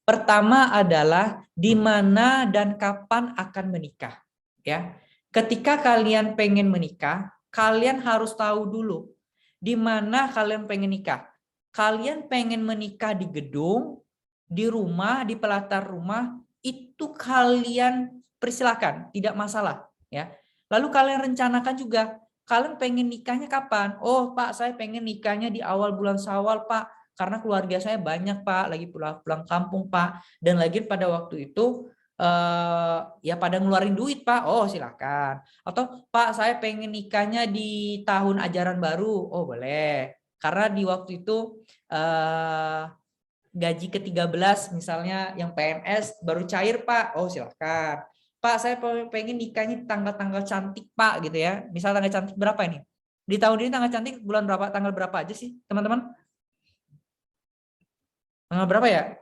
[SPEAKER 1] Pertama adalah di mana dan kapan akan menikah. Ya, ketika kalian pengen menikah, kalian harus tahu dulu di mana kalian pengen nikah. Kalian pengen menikah di gedung, di rumah, di pelatar rumah, itu kalian persilakan, tidak masalah. Ya. Lalu kalian rencanakan juga, kalian pengen nikahnya kapan? Oh Pak, saya pengen nikahnya di awal bulan Syawal Pak, karena keluarga saya banyak Pak, lagi pulang kampung Pak, dan lagi pada waktu itu ya pada ngeluarin duit Pak. Oh silakan. Atau Pak, saya pengen nikahnya di tahun ajaran baru. Oh boleh, karena di waktu itu gaji ke-13 misalnya yang PNS baru cair Pak. Oh silakan. Pak, saya pengen nikahnya tanggal-tanggal cantik Pak gitu ya. Misal tanggal cantik berapa ini? Di tahun ini tanggal cantik bulan berapa? Tanggal berapa aja sih teman-teman? Tanggal berapa ya?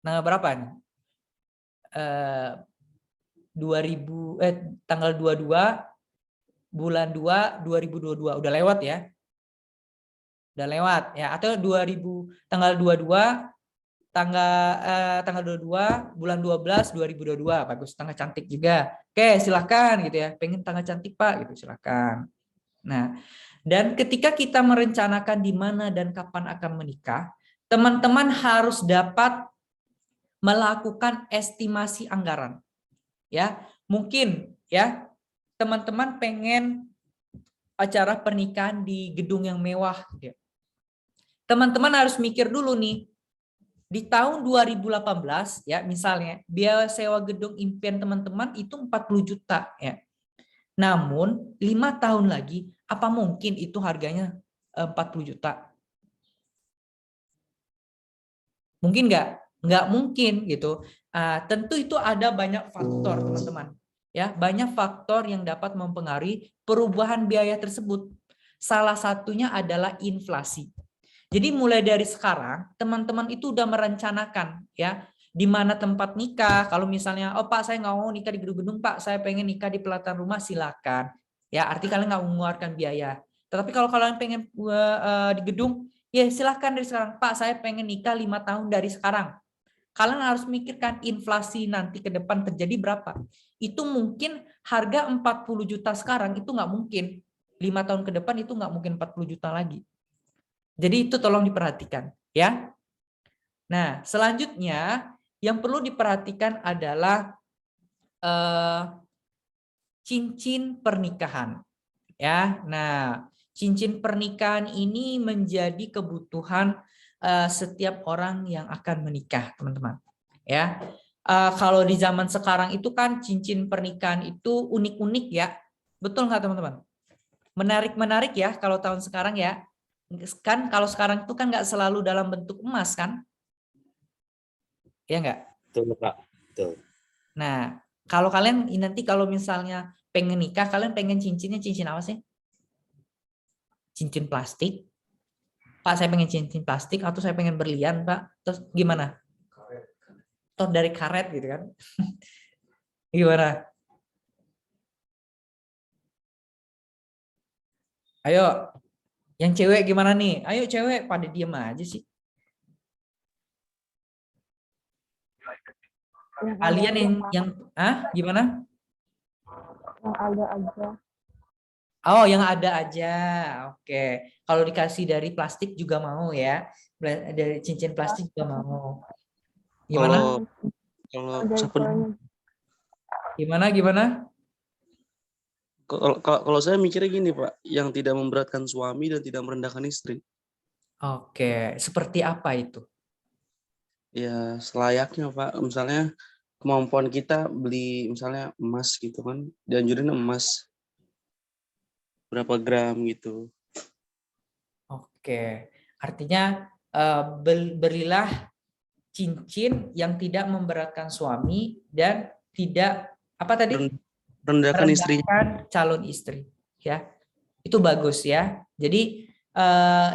[SPEAKER 1] Tanggal berapa nih? 2000 tanggal 22 bulan 2 2022 udah lewat ya. Udah lewat ya, atau tanggal 22 tanggal 22 bulan 12 2022 bagus, tanggal cantik juga. Oke, silakan gitu ya. Pengen tanggal cantik Pak gitu, silakan. Nah, dan ketika kita merencanakan di mana dan kapan akan menikah, teman-teman harus dapat melakukan estimasi anggaran. Ya, mungkin ya teman-teman pengen acara pernikahan di gedung yang mewah gitu ya. Teman-teman harus mikir dulu nih, di tahun 2018 ya misalnya biaya sewa gedung impian teman-teman itu 40 juta ya. Namun 5 tahun lagi apa mungkin itu harganya 40 juta? Mungkin nggak? Nggak mungkin gitu. Tentu itu ada banyak faktor teman-teman. Ya, banyak faktor yang dapat mempengaruhi perubahan biaya tersebut. Salah satunya adalah inflasi. Jadi mulai dari sekarang teman-teman itu udah merencanakan ya di mana tempat nikah. Kalau misalnya, oh Pak saya nggak mau nikah di gedung-gedung Pak, saya pengen nikah di pelataran rumah, silakan. Ya arti kalian nggak mengeluarkan biaya. Tetapi kalau kalian pengen di gedung, ya silahkan dari sekarang. Pak saya pengen nikah 5 tahun dari sekarang. Kalian harus mikirkan inflasi nanti ke depan terjadi berapa. Itu mungkin harga 40 juta sekarang itu nggak mungkin. 5 tahun ke depan itu nggak mungkin 40 juta lagi. Jadi itu tolong diperhatikan ya. Nah selanjutnya yang perlu diperhatikan adalah cincin pernikahan. Ya, nah cincin pernikahan ini menjadi kebutuhan setiap orang yang akan menikah, teman-teman. Ya, kalau di zaman sekarang itu kan cincin pernikahan itu unik-unik ya, betul nggak teman-teman? Menarik-menarik ya kalau tahun sekarang ya. Kan kalau sekarang itu kan nggak selalu dalam bentuk emas kan? Ya nggak?
[SPEAKER 3] Betul, Pak. Betul.
[SPEAKER 1] Nah, kalau kalian nanti kalau misalnya pengen nikah, kalian pengen cincinnya cincin apa sih? Cincin plastik? Pak, saya pengen cincin plastik atau saya pengen berlian, Pak? Terus gimana? Atau dari karet gitu kan? Gimana? Ayo, yang cewek gimana nih? Ayo cewek, pada diem aja sih. Kalian yang gimana?
[SPEAKER 2] Yang ada aja.
[SPEAKER 1] Oh, yang ada aja. Oke. Kalau dikasih dari plastik juga mau ya. Dari cincin plastik juga mau. Gimana? Gimana?
[SPEAKER 5] Kalau saya mikirnya gini Pak, yang tidak memberatkan suami dan tidak merendahkan istri.
[SPEAKER 1] Oke, seperti apa itu?
[SPEAKER 5] Ya selayaknya Pak, misalnya kemampuan kita beli misalnya emas gitu kan, dianjurin emas berapa gram gitu.
[SPEAKER 1] Oke, artinya berilah cincin yang tidak memberatkan suami dan tidak apa tadi?
[SPEAKER 5] Rendahkan istri.
[SPEAKER 1] Calon istri, ya. Itu bagus ya. Jadi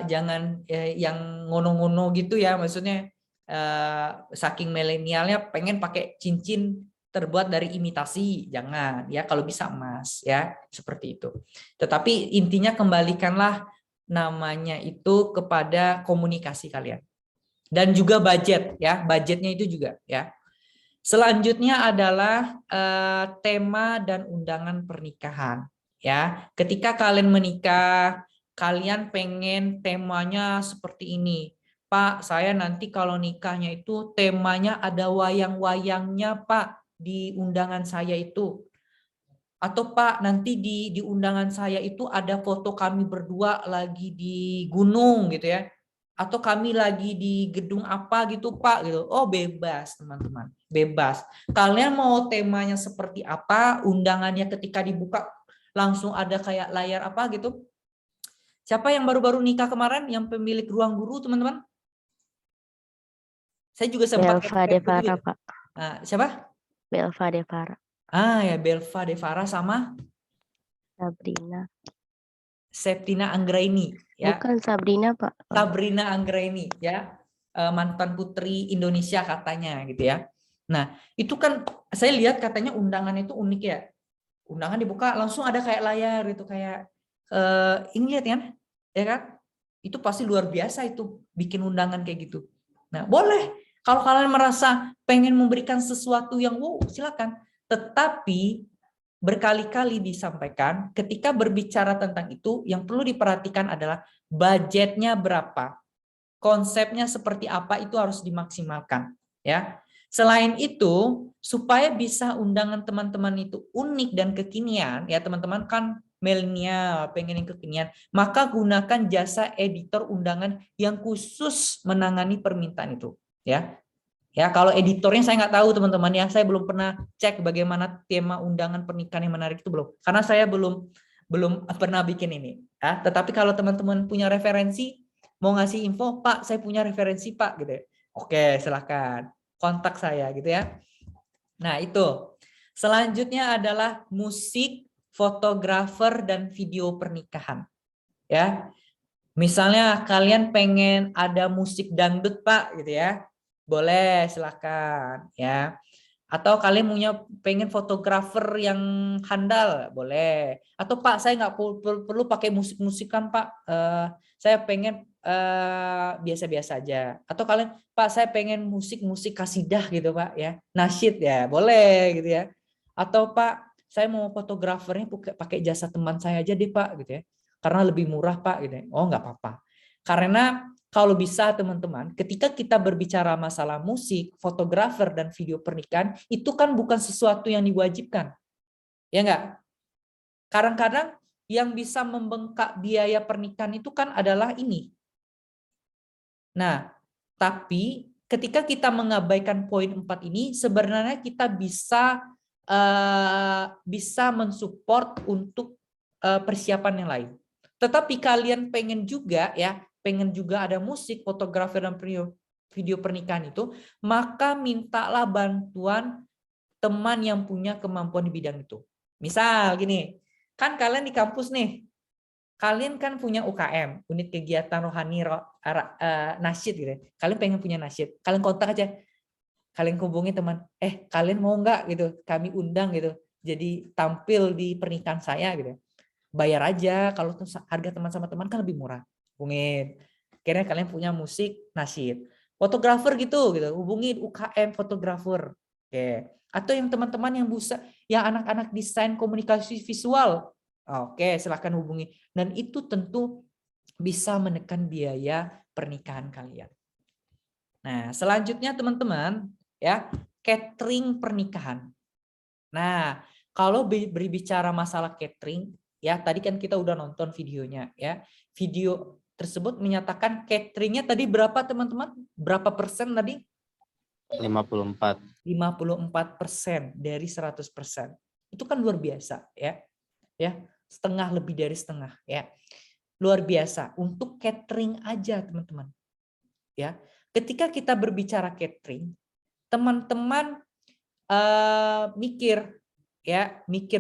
[SPEAKER 1] jangan yang ngono-ngono gitu ya, maksudnya saking milenialnya pengen pakai cincin terbuat dari imitasi, jangan ya, kalau bisa emas ya, seperti itu. Tetapi intinya kembalikanlah namanya itu kepada komunikasi kalian dan juga budget ya, budgetnya itu juga ya. Selanjutnya adalah tema dan undangan pernikahan ya. Ketika kalian menikah, kalian pengen temanya seperti ini. Pak, saya nanti kalau nikahnya itu temanya ada wayang-wayangnya, Pak, di undangan saya itu. Atau Pak, nanti di undangan saya itu ada foto kami berdua lagi di gunung gitu ya. Atau kami lagi di gedung apa gitu Pak gitu. Oh, bebas teman-teman, bebas. Kalian mau temanya seperti apa, undangannya ketika dibuka langsung ada kayak layar apa gitu. Siapa yang baru-baru nikah kemarin yang pemilik ruang guru teman-teman? Saya juga sempat
[SPEAKER 2] Belva Devara, Pak.
[SPEAKER 1] Siapa?
[SPEAKER 2] Belva Devara.
[SPEAKER 1] Ya Belva Devara sama Septina Anggraini ya.
[SPEAKER 2] Bukan Sabrina, Pak.
[SPEAKER 1] Sabrina Anggraini ya, mantan putri Indonesia katanya gitu ya. Nah, itu kan saya lihat katanya undangan itu unik ya. Undangan dibuka langsung ada kayak layar gitu, kayak ini lihat ya kan? Itu pasti luar biasa itu bikin undangan kayak gitu. Nah, boleh kalau kalian merasa pengen memberikan sesuatu yang wow, silakan. Tetapi berkali-kali disampaikan ketika berbicara tentang itu yang perlu diperhatikan adalah budgetnya berapa, konsepnya seperti apa, itu harus dimaksimalkan ya. Selain itu, supaya bisa undangan teman-teman itu unik dan kekinian ya, teman-teman kan milenial pengen yang kekinian, maka gunakan jasa editor undangan yang khusus menangani permintaan itu ya. Ya, kalau editornya saya nggak tahu teman-teman ya, saya belum pernah cek bagaimana tema undangan pernikahan yang menarik itu, belum, karena saya belum pernah bikin ini ya. Tetapi kalau teman-teman punya referensi, mau ngasih info, Pak saya punya referensi Pak gitu ya, oke silahkan kontak saya gitu ya. Nah itu selanjutnya adalah musik, fotografer dan video pernikahan ya. Misalnya kalian pengen ada musik dangdut Pak gitu ya. Boleh, silakan ya. Atau kalian pengen fotografer yang handal, boleh. Atau Pak, saya nggak perlu pakai musik-musikan Pak. Saya pengen biasa-biasa aja. Atau kalian, Pak, saya pengen musik-musik kasidah gitu Pak ya. Nasyid ya, boleh gitu ya. Atau Pak, saya mau fotografernya pakai jasa teman saya aja deh Pak gitu ya. Karena lebih murah Pak gitu ya. Oh, nggak apa-apa. Karena kalau bisa teman-teman, ketika kita berbicara masalah musik, fotografer, dan video pernikahan, itu kan bukan sesuatu yang diwajibkan. Ya enggak? Kadang-kadang yang bisa membengkak biaya pernikahan itu kan adalah ini. Nah, tapi ketika kita mengabaikan poin 4 ini, sebenarnya kita bisa mensupport untuk persiapan yang lain. Tetapi kalian pengen juga ada musik, fotografer, dan video pernikahan itu, maka mintalah bantuan teman yang punya kemampuan di bidang itu. Misal gini, kan kalian di kampus nih, kalian kan punya UKM, unit kegiatan rohani nasyid gitu. Kalian pengen punya nasyid, kalian kontak aja. Kalian hubungi teman, kalian mau nggak gitu, kami undang gitu. Jadi tampil di pernikahan saya gitu. Bayar aja, kalau harga teman sama teman kan lebih murah. Hubungin. Kira kalian punya musik nasyid. Fotografer gitu, hubungin UKM fotografer. Oke. Atau yang teman-teman yang anak-anak desain komunikasi visual. Oke, silakan hubungi. Dan itu tentu bisa menekan biaya pernikahan kalian. Nah, selanjutnya teman-teman, ya, catering pernikahan. Nah, kalau berbicara masalah catering, ya tadi kan kita udah nonton videonya, ya. Video tersebut menyatakan cateringnya tadi berapa teman-teman? Berapa persen tadi?
[SPEAKER 3] 54.
[SPEAKER 1] 54% dari 100%. Itu kan luar biasa, ya. Ya, setengah, lebih dari setengah, ya. Luar biasa untuk catering aja, teman-teman. Ya. Ketika kita berbicara catering, teman-teman mikir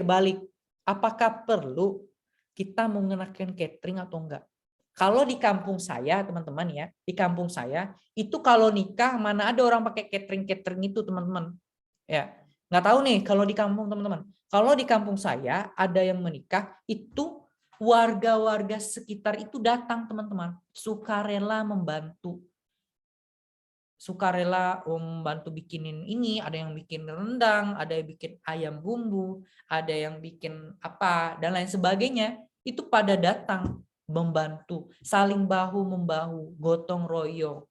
[SPEAKER 1] balik, apakah perlu kita menggunakan catering atau enggak? Kalau di kampung saya, teman-teman ya, di kampung saya itu kalau nikah mana ada orang pakai catering itu, teman-teman. Ya, nggak tahu nih kalau di kampung teman-teman. Kalau di kampung saya ada yang menikah itu warga-warga sekitar itu datang, teman-teman, sukarela membantu. Sukarela membantu bikinin ini, ada yang bikin rendang, ada yang bikin ayam bumbu, ada yang bikin apa dan lain sebagainya. Itu pada datang membantu, saling bahu membahu, gotong royong.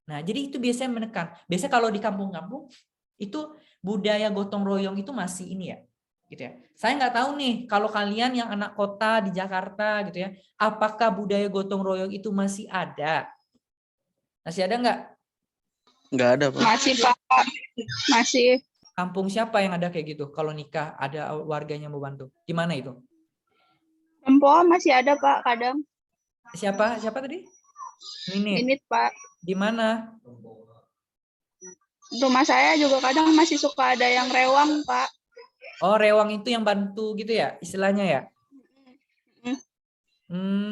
[SPEAKER 1] Nah, jadi itu biasanya menekan. Biasanya kalau di kampung-kampung itu budaya gotong royong itu masih ini ya, gitu ya. Saya nggak tahu nih kalau kalian yang anak kota di Jakarta gitu ya, apakah budaya gotong royong itu masih ada? Masih ada nggak?
[SPEAKER 5] Nggak ada, Pak.
[SPEAKER 4] Masih, Pak. Masih.
[SPEAKER 1] Kampung siapa yang ada kayak gitu? Kalau nikah ada warganya mau bantu. Di mana itu?
[SPEAKER 4] Rempoa masih ada, Pak, kadang.
[SPEAKER 1] Siapa tadi?
[SPEAKER 4] Minit, Pak.
[SPEAKER 1] Di mana?
[SPEAKER 4] Rumah saya juga kadang masih suka ada yang rewang, Pak.
[SPEAKER 1] Oh, rewang itu yang bantu gitu ya, istilahnya ya?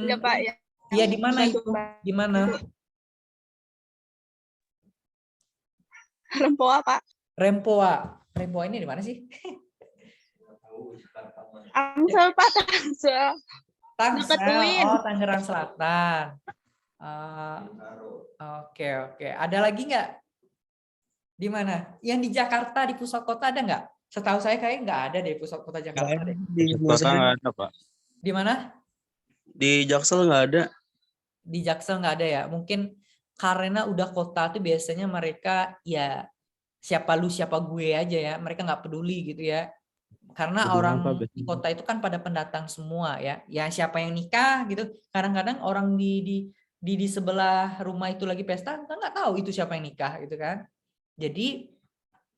[SPEAKER 4] Iya, Pak. Ya.
[SPEAKER 1] Iya, di mana itu? Di mana?
[SPEAKER 4] Rempoa, Pak.
[SPEAKER 1] Rempoa. Rempoa ini di mana sih?
[SPEAKER 4] Tangsel, Pak. Tangsel.
[SPEAKER 1] Tangsel. Oh, Tangerang Selatan. Oke. Ada lagi nggak? Di mana? Yang di Jakarta, di pusat kota ada nggak? Setahu saya kayaknya nggak ada di pusat kota Jakarta.
[SPEAKER 5] Di
[SPEAKER 3] Kota nggak ada, Pak.
[SPEAKER 1] Di mana?
[SPEAKER 5] Di Jaksel nggak ada.
[SPEAKER 1] Di Jaksel nggak ada ya? Mungkin karena udah kota tuh biasanya mereka ya siapa lu siapa gue aja ya. Mereka nggak peduli gitu ya. Karena orang di kota itu kan pada pendatang semua ya. Ya siapa yang nikah gitu. Kadang-kadang orang di sebelah rumah itu lagi pesta, kan nggak tahu itu siapa yang nikah gitu kan. Jadi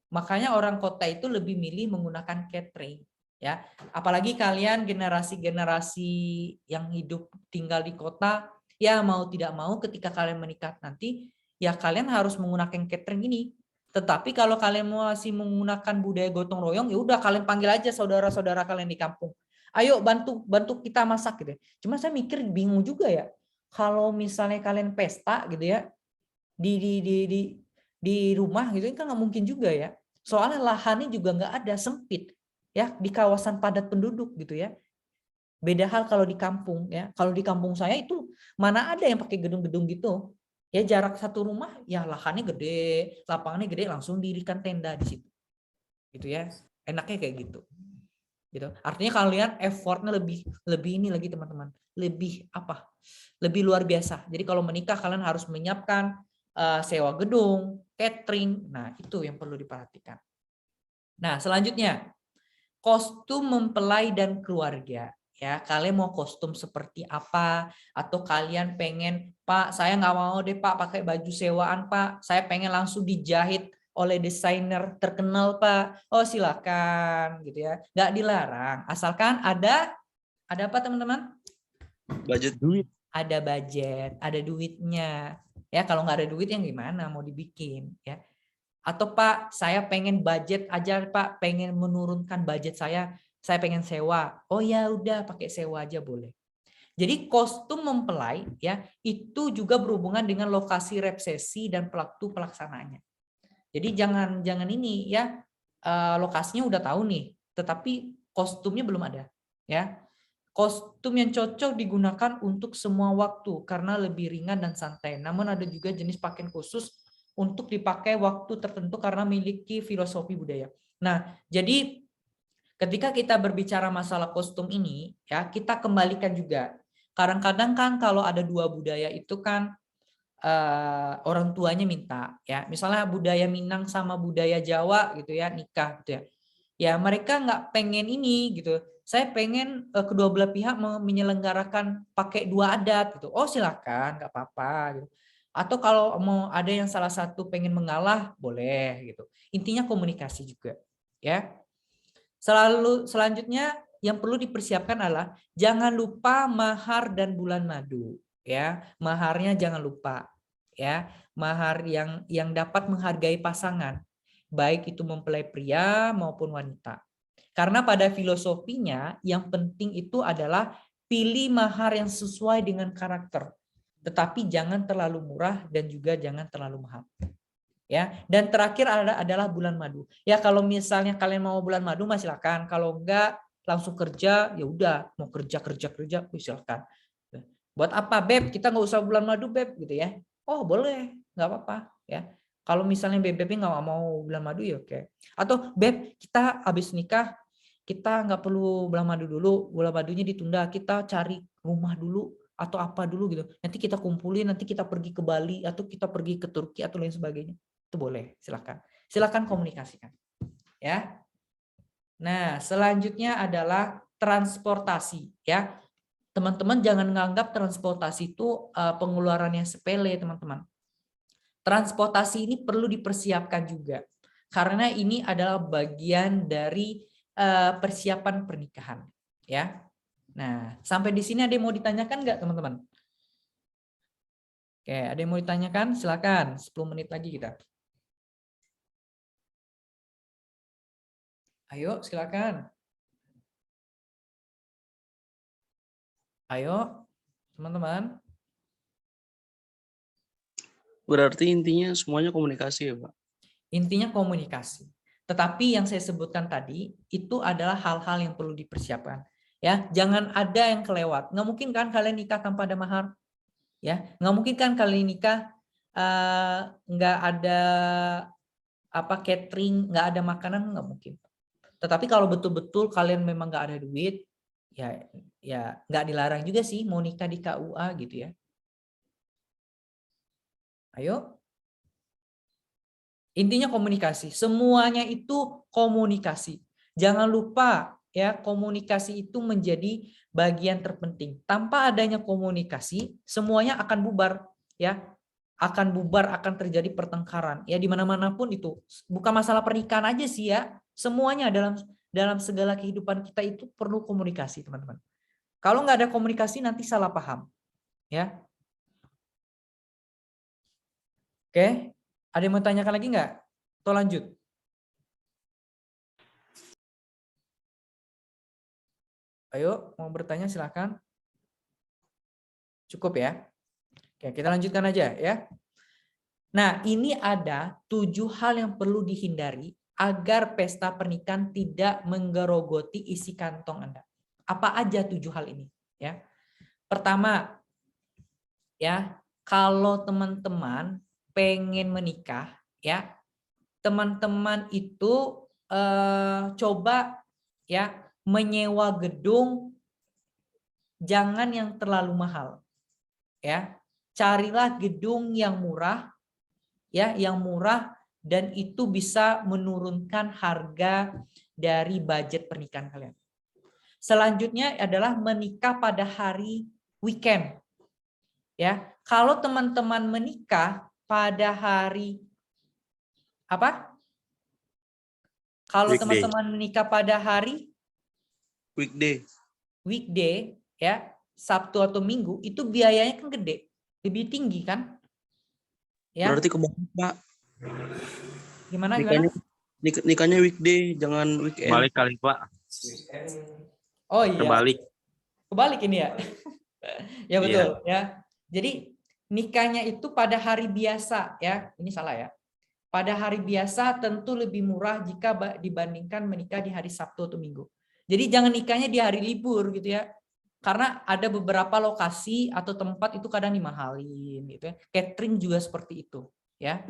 [SPEAKER 1] makanya orang kota itu lebih milih menggunakan catering ya. Apalagi kalian generasi-generasi yang hidup tinggal di kota, ya mau tidak mau ketika kalian menikah nanti ya kalian harus menggunakan catering ini. Tetapi kalau kalian masih menggunakan budaya gotong royong, ya udah kalian panggil aja saudara-saudara kalian di kampung. Ayo bantu kita masak gitu. Cuma saya mikir bingung juga ya. kalau misalnya kalian pesta gitu ya di rumah gitu kan nggak mungkin juga ya. Soalnya lahannya juga nggak ada, sempit ya, di kawasan padat penduduk gitu ya. Beda hal kalau di kampung ya. Kalau di kampung saya itu mana ada yang pakai gedung-gedung gitu. Ya jarak satu rumah ya lahannya gede, lapangannya gede, langsung dirikan tenda di situ. Gitu ya. Enaknya kayak gitu. Gitu. Artinya kalian effortnya lebih ini lagi teman-teman. Lebih apa? Lebih luar biasa. Jadi kalau menikah kalian harus menyiapkan sewa gedung, catering. Nah, itu yang perlu diperhatikan. Nah, selanjutnya kostum mempelai dan keluarga. Ya, kalian mau kostum seperti apa? Atau kalian pengen, Pak, saya nggak mau deh Pak pakai baju sewaan Pak. Saya pengen langsung dijahit oleh desainer terkenal Pak. Oh silakan gitu ya. Nggak dilarang. Asalkan ada apa teman-teman?
[SPEAKER 5] Budget.
[SPEAKER 3] Duit.
[SPEAKER 1] Ada budget, ada duitnya. Ya kalau nggak ada duit yang gimana mau dibikin ya. Atau Pak, saya pengen budget aja Pak, pengen menurunkan budget saya pengen sewa. Oh ya udah pakai sewa aja boleh. Jadi kostum mempelai ya itu juga berhubungan dengan lokasi resepsi dan waktu pelaksanaannya. Jadi jangan ini ya lokasinya udah tahu nih, tetapi kostumnya belum ada ya. Kostum yang cocok digunakan untuk semua waktu karena lebih ringan dan santai. Namun ada juga jenis pakaian khusus untuk dipakai waktu tertentu karena memiliki filosofi budaya. Nah, jadi ketika kita berbicara masalah kostum ini, ya kita kembalikan juga. Kadang-kadang kan kalau ada dua budaya itu kan orang tuanya minta, ya misalnya budaya Minang sama budaya Jawa gitu ya nikah gitu ya. Ya mereka nggak pengen ini gitu. Saya pengen kedua belah pihak menyelenggarakan pakai dua adat gitu. Oh silakan, nggak apa-apa gitu. Atau kalau mau ada yang salah satu pengen mengalah, boleh gitu. Intinya komunikasi juga, ya. Selanjutnya yang perlu dipersiapkan adalah jangan lupa mahar dan bulan madu, ya. Maharnya jangan lupa, ya. Mahar yang dapat menghargai pasangan, baik itu mempelai pria maupun wanita. Karena pada filosofinya yang penting itu adalah pilih mahar yang sesuai dengan karakter. Tetapi jangan terlalu murah dan juga jangan terlalu mahal. Ya, dan terakhir adalah bulan madu. Ya kalau misalnya kalian mau bulan madu silakan, kalau enggak langsung kerja ya udah, mau kerja silakan. Buat apa Beb? Kita nggak usah bulan madu Beb gitu ya. Oh boleh, nggak apa-apa ya. Kalau misalnya Beb nggak mau bulan madu ya oke. Atau Beb kita habis nikah kita nggak perlu bulan madu dulu, bulan madunya ditunda, kita cari rumah dulu atau apa dulu gitu. Nanti kita kumpulin, nanti kita pergi ke Bali atau kita pergi ke Turki atau lain sebagainya. Itu boleh, silakan. Silakan komunikasikan. Ya. Nah, selanjutnya adalah transportasi ya. Teman-teman jangan menganggap transportasi itu pengeluaran yang sepele, teman-teman. Transportasi ini perlu dipersiapkan juga. Karena ini adalah bagian dari persiapan pernikahan, ya. Nah, sampai di sini ada yang mau ditanyakan nggak, teman-teman? Oke, ada yang mau ditanyakan? Silakan, 10 menit lagi kita. Ayo, silakan. Ayo, teman-teman.
[SPEAKER 5] Berarti intinya semuanya komunikasi ya, Pak?
[SPEAKER 1] Intinya komunikasi. Tetapi yang saya sebutkan tadi itu adalah hal-hal yang perlu dipersiapkan. Ya, jangan ada yang kelewat. Nggak mungkin kan kalian nikah tanpa ada mahar. Ya, nggak mungkin kan kalian nikah nggak ada apa catering, nggak ada makanan, nggak mungkin. Tetapi kalau betul-betul kalian memang nggak ada duit, ya nggak dilarang juga sih mau nikah di KUA gitu ya. Ayo. Intinya komunikasi. Semuanya itu komunikasi. Jangan lupa ya, komunikasi itu menjadi bagian terpenting. Tanpa adanya komunikasi, semuanya akan bubar ya. Akan bubar, akan terjadi pertengkaran. Ya di mana-mana pun itu. Bukan masalah pernikahan aja sih ya. Semuanya dalam segala kehidupan kita itu perlu komunikasi, teman-teman. Kalau nggak ada komunikasi nanti salah paham. Ya. Oke. Ada yang mau tanyakan lagi nggak? Atau lanjut? Ayo, mau bertanya silakan. Cukup ya. Oke, kita lanjutkan aja ya. Nah, ini ada 7 hal yang perlu dihindari agar pesta pernikahan tidak menggerogoti isi kantong Anda. Apa aja 7 hal ini? Ya, pertama, ya, kalau teman-teman pengen menikah, ya, teman-teman itu coba ya menyewa gedung jangan yang terlalu mahal, ya. Carilah gedung yang murah, ya, yang murah dan itu bisa menurunkan harga dari budget pernikahan kalian. Selanjutnya adalah menikah pada hari weekend. Ya, kalau teman-teman menikah pada hari apa? Kalau teman-teman menikah pada hari weekday, ya, Sabtu atau Minggu, itu biayanya kan gede, lebih tinggi kan? Ya.
[SPEAKER 5] Berarti kebalik, Pak.
[SPEAKER 1] Gimana?
[SPEAKER 5] Nikahnya weekday, jangan weekend.
[SPEAKER 6] Balik kali, Pak.
[SPEAKER 1] Oh iya. Kebalik ini ya. Ya betul, ya. Jadi nikahnya itu pada hari biasa, ya. Ini salah ya. Pada hari biasa tentu lebih murah jika dibandingkan menikah di hari Sabtu atau Minggu. Jadi jangan nikahnya di hari libur gitu ya. Karena ada beberapa lokasi atau tempat itu kadang dimahalin gitu ya. Catering juga seperti itu, ya.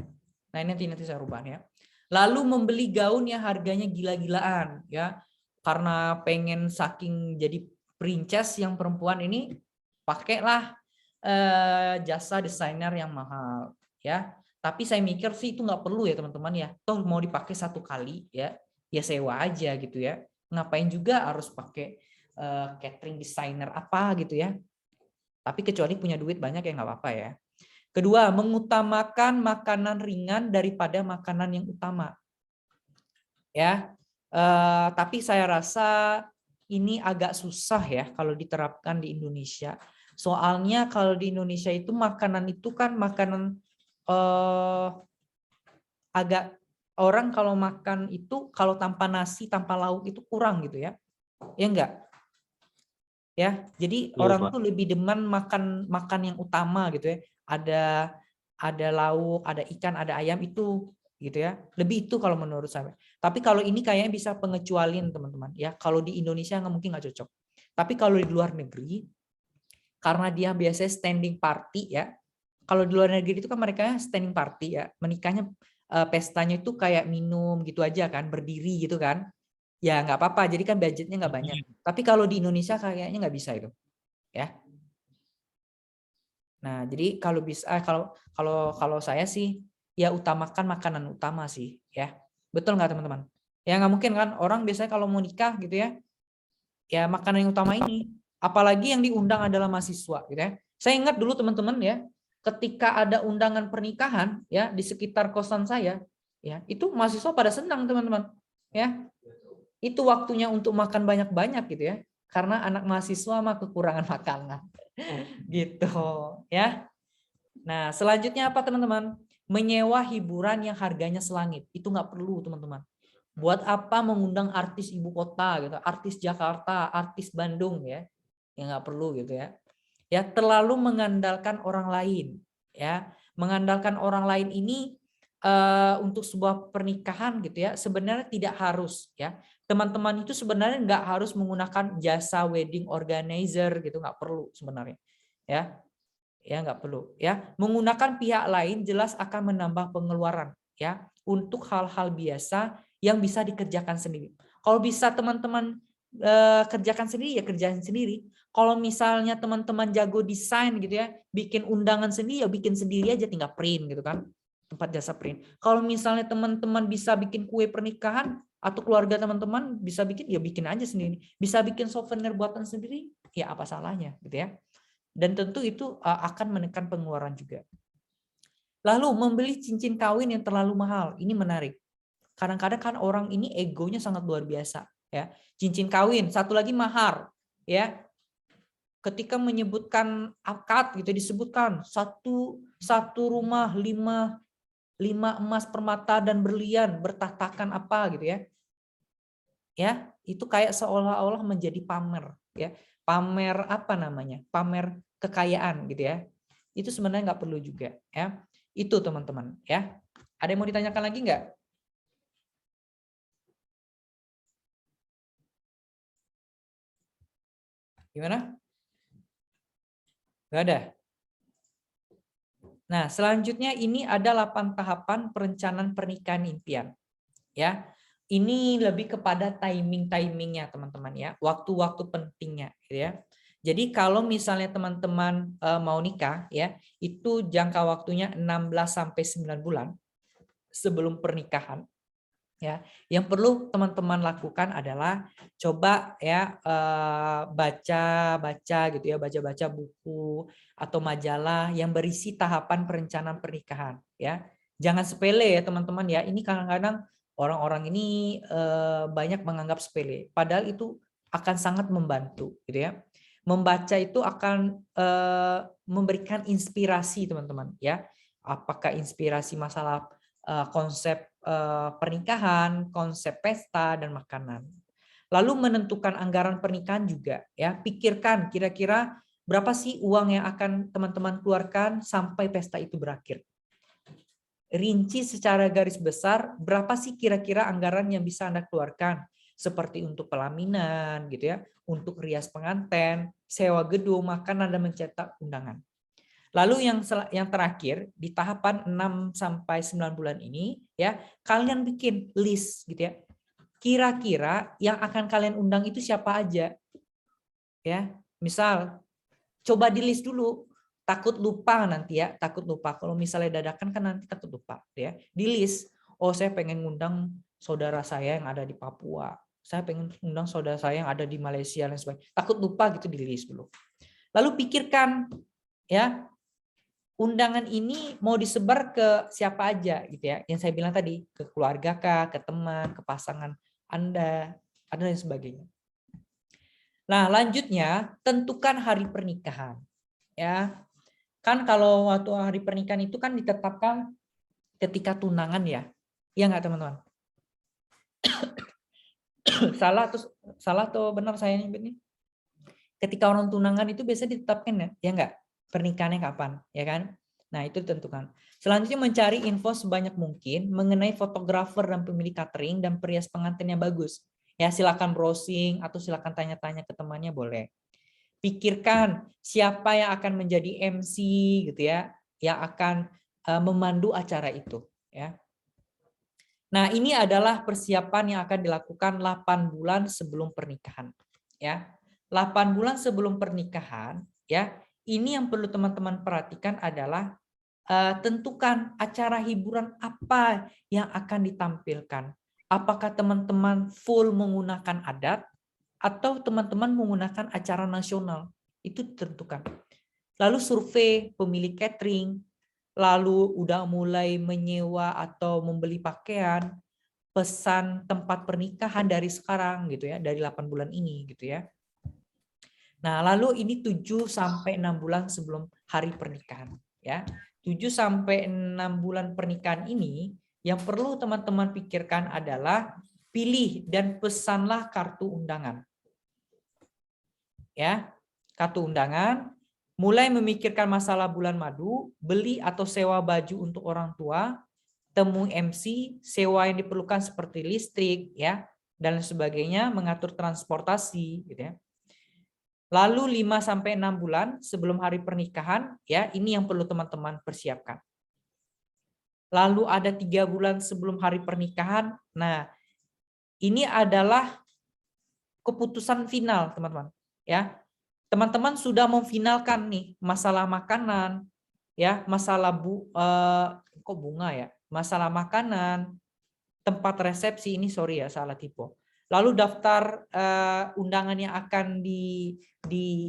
[SPEAKER 1] Nah, ini nanti saya rubah ya. Lalu membeli gaun yang harganya gila-gilaan ya. Karena pengen saking jadi princess yang perempuan ini, pakailah jasa desainer yang mahal ya. Tapi saya mikir sih itu nggak perlu ya teman-teman ya. Toh mau dipakai satu kali ya sewa aja gitu ya. Ngapain juga harus pakai catering designer apa gitu ya. Tapi kecuali punya duit banyak ya nggak apa-apa ya. Kedua, mengutamakan makanan ringan daripada makanan yang utama. Ya, tapi saya rasa ini agak susah ya kalau diterapkan di Indonesia. Soalnya kalau di Indonesia itu makanan itu kan makanan agak orang kalau makan itu kalau tanpa nasi tanpa lauk itu kurang gitu ya. Ya enggak? Ya, jadi orang tuh lebih demen makan yang utama gitu ya. Ada lauk, ada ikan, ada ayam itu gitu ya. Lebih itu kalau menurut saya. Tapi kalau ini kayaknya bisa pengecualian teman-teman ya. Kalau di Indonesia mungkin nggak cocok. Tapi kalau di luar negeri karena dia biasanya standing party ya. Kalau di luar negeri itu kan mereka standing party ya, menikahnya pestanya itu kayak minum gitu aja kan, berdiri gitu kan, ya nggak apa-apa, jadi kan budgetnya nggak banyak. Tapi kalau di Indonesia kayaknya nggak bisa itu, ya. Nah jadi kalau bisa, kalau saya sih ya utamakan makanan utama sih, ya betul nggak teman-teman? Ya nggak mungkin kan orang biasanya kalau mau nikah gitu ya makanan yang utama ini, apalagi yang diundang adalah mahasiswa gitu ya. Saya ingat dulu teman-teman ya. Ketika ada undangan pernikahan ya di sekitar kosan saya ya itu mahasiswa pada senang teman-teman ya itu waktunya untuk makan banyak-banyak gitu ya karena anak mahasiswa mah kekurangan makanan gitu ya. Nah selanjutnya apa teman-teman, menyewa hiburan yang harganya selangit itu nggak perlu teman-teman. Buat apa mengundang artis ibu kota gitu, artis Jakarta, artis Bandung ya nggak perlu gitu ya. Ya terlalu mengandalkan orang lain ya, mengandalkan orang lain ini untuk sebuah pernikahan gitu ya sebenarnya tidak harus ya. Teman-teman itu sebenarnya nggak harus menggunakan jasa wedding organizer gitu, nggak perlu sebenarnya ya nggak perlu ya. Menggunakan pihak lain jelas akan menambah pengeluaran ya untuk hal-hal biasa yang bisa dikerjakan sendiri. Kalau bisa teman-teman kerjakan sendiri ya kerjakan sendiri. Kalau misalnya teman-teman jago desain gitu ya, bikin undangan sendiri ya bikin sendiri aja, tinggal print gitu kan, tempat jasa print. Kalau misalnya teman-teman bisa bikin kue pernikahan atau keluarga teman-teman bisa bikin ya bikin aja sendiri. Bisa bikin souvenir buatan sendiri ya apa salahnya gitu ya. Dan tentu itu akan menekan pengeluaran juga. Lalu membeli cincin kawin yang terlalu mahal, ini menarik. Kadang-kadang kan orang ini egonya sangat luar biasa ya. Cincin kawin, satu lagi mahar ya. Ketika menyebutkan akad gitu disebutkan satu rumah 5 emas permata dan berlian bertatakan apa gitu ya. Ya, itu kayak seolah-olah menjadi pamer ya. Pamer apa namanya? Pamer kekayaan gitu ya. itu sebenarnya nggak perlu juga ya. Itu teman-teman ya. Ada yang mau ditanyakan lagi nggak? Gimana? Nggak ada. Nah, selanjutnya ini ada 8 tahapan perencanaan pernikahan impian. Ya. Ini lebih kepada timingnya teman-teman ya, waktu-waktu pentingnya gitu ya. Jadi kalau misalnya teman-teman mau nikah ya, itu jangka waktunya 16 sampai 9 bulan sebelum pernikahan. Ya, yang perlu teman-teman lakukan adalah coba ya baca gitu ya, baca buku atau majalah yang berisi tahapan perencanaan pernikahan ya. Jangan sepele ya teman-teman ya. Ini kadang-kadang orang-orang ini banyak menganggap sepele, padahal itu akan sangat membantu gitu ya. Membaca itu akan memberikan inspirasi teman-teman ya. Apakah inspirasi masalah konsep pernikahan, konsep pesta dan makanan. Lalu menentukan anggaran pernikahan juga ya. Pikirkan kira-kira berapa sih uang yang akan teman-teman keluarkan sampai pesta itu berakhir. Rinci secara garis besar berapa sih kira-kira anggaran yang bisa Anda keluarkan, seperti untuk pelaminan gitu ya, untuk rias pengantin, sewa gedung, makanan dan mencetak undangan. Lalu yang terakhir di tahapan 6 sampai 9 bulan ini ya, kalian bikin list gitu ya. Kira-kira yang akan kalian undang itu siapa aja? Ya, misal coba di list dulu. Takut lupa nanti ya, takut lupa. Kalau misalnya dadakan kan nanti takut lupa ya. Di list, oh saya pengen ngundang saudara saya yang ada di Papua. Saya pengen undang saudara saya yang ada di Malaysia dan sebagainya. Takut lupa gitu, di list dulu. Lalu pikirkan ya, undangan ini mau disebar ke siapa aja gitu ya. Yang saya bilang tadi, ke keluarga kah, ke teman, ke pasangan Anda, dan sebagainya. Nah, lanjutnya tentukan hari pernikahan. Ya. Kan kalau waktu hari pernikahan itu kan ditetapkan ketika tunangan ya. Iya nggak teman-teman? salah atau benar saya ini? Ketika orang tunangan itu biasanya ditetapkan ya nggak? Pernikahannya kapan, ya kan? Nah, itu ditentukan. Selanjutnya mencari info sebanyak mungkin mengenai fotografer dan pemilik catering dan perias pengantin yang bagus. Ya, silakan browsing atau silakan tanya-tanya ke temannya boleh. Pikirkan siapa yang akan menjadi MC gitu ya, yang akan memandu acara itu ya. Nah, ini adalah persiapan yang akan dilakukan 8 bulan sebelum pernikahan ya. 8 bulan sebelum pernikahan ya. Ini yang perlu teman-teman perhatikan adalah tentukan acara hiburan apa yang akan ditampilkan. Apakah teman-teman full menggunakan adat atau teman-teman menggunakan acara nasional, itu ditentukan. Lalu survei pemilik catering, lalu udah mulai menyewa atau membeli pakaian, pesan tempat pernikahan dari sekarang gitu ya, dari 8 bulan ini gitu ya. Nah, lalu ini 7 sampai 6 bulan sebelum hari pernikahan ya. 7 sampai 6 bulan pernikahan ini yang perlu teman-teman pikirkan adalah pilih dan pesanlah kartu undangan. Ya, kartu undangan, mulai memikirkan masalah bulan madu, beli atau sewa baju untuk orang tua, temui MC, sewa yang diperlukan seperti listrik ya dan sebagainya, mengatur transportasi gitu ya. Lalu 5 sampai 6 bulan sebelum hari pernikahan ya, ini yang perlu teman-teman persiapkan. Lalu ada 3 bulan sebelum hari pernikahan. Nah, ini adalah keputusan final, teman-teman. Ya, teman-teman sudah memfinalkan nih masalah makanan, ya, masalah bunga ya, masalah makanan, tempat resepsi ini sorry ya salah tipe. Lalu daftar undangan yang akan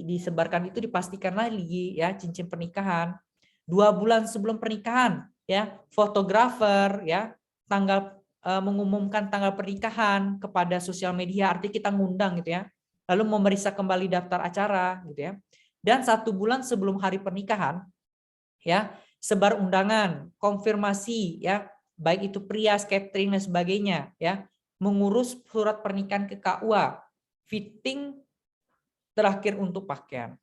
[SPEAKER 1] disebarkan itu dipastikan lagi ya, cincin pernikahan. 2 bulan sebelum pernikahan ya, fotografer ya, tanggal mengumumkan tanggal pernikahan kepada sosial media, artinya kita ngundang gitu ya. Lalu memeriksa kembali daftar acara gitu ya. Dan 1 bulan sebelum hari pernikahan ya, sebar undangan, konfirmasi ya, baik itu prias, catering dan sebagainya ya, mengurus surat pernikahan ke KUA, fitting terakhir untuk pakaian.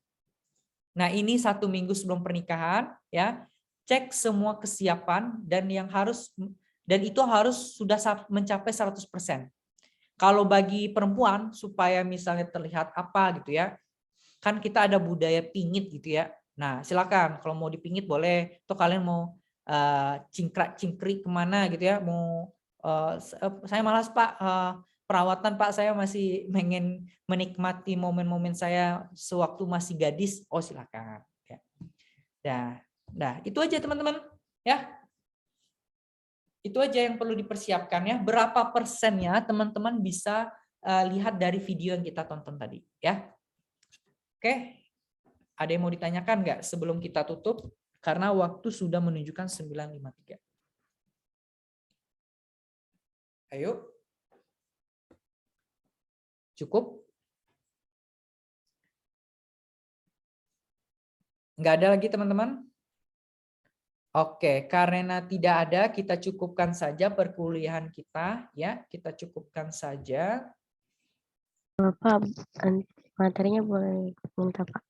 [SPEAKER 1] Nah, ini 1 minggu sebelum pernikahan, ya. Cek semua kesiapan dan itu harus sudah mencapai 100%. Kalau bagi perempuan supaya misalnya terlihat apa gitu ya, kan kita ada budaya pingit gitu ya. Nah, silakan kalau mau dipingit boleh. Atau kalian mau cingkrak-cingkrik kemana gitu ya, mau saya malas Pak, perawatan Pak, saya masih pengen menikmati momen-momen saya sewaktu masih gadis. Oh silakan. Ya. Nah, itu aja teman-teman ya. Itu aja yang perlu dipersiapkan ya. Berapa persennya teman-teman bisa lihat dari video yang kita tonton tadi ya. Oke. Ada yang mau ditanyakan nggak sebelum kita tutup? Karena waktu sudah menunjukkan 9.53. Ayo. Cukup? Nggak ada lagi teman-teman? Oke, karena tidak ada, kita cukupkan saja perkuliahan kita ya. Kita cukupkan saja.
[SPEAKER 2] Bapak, materinya boleh minta Pak.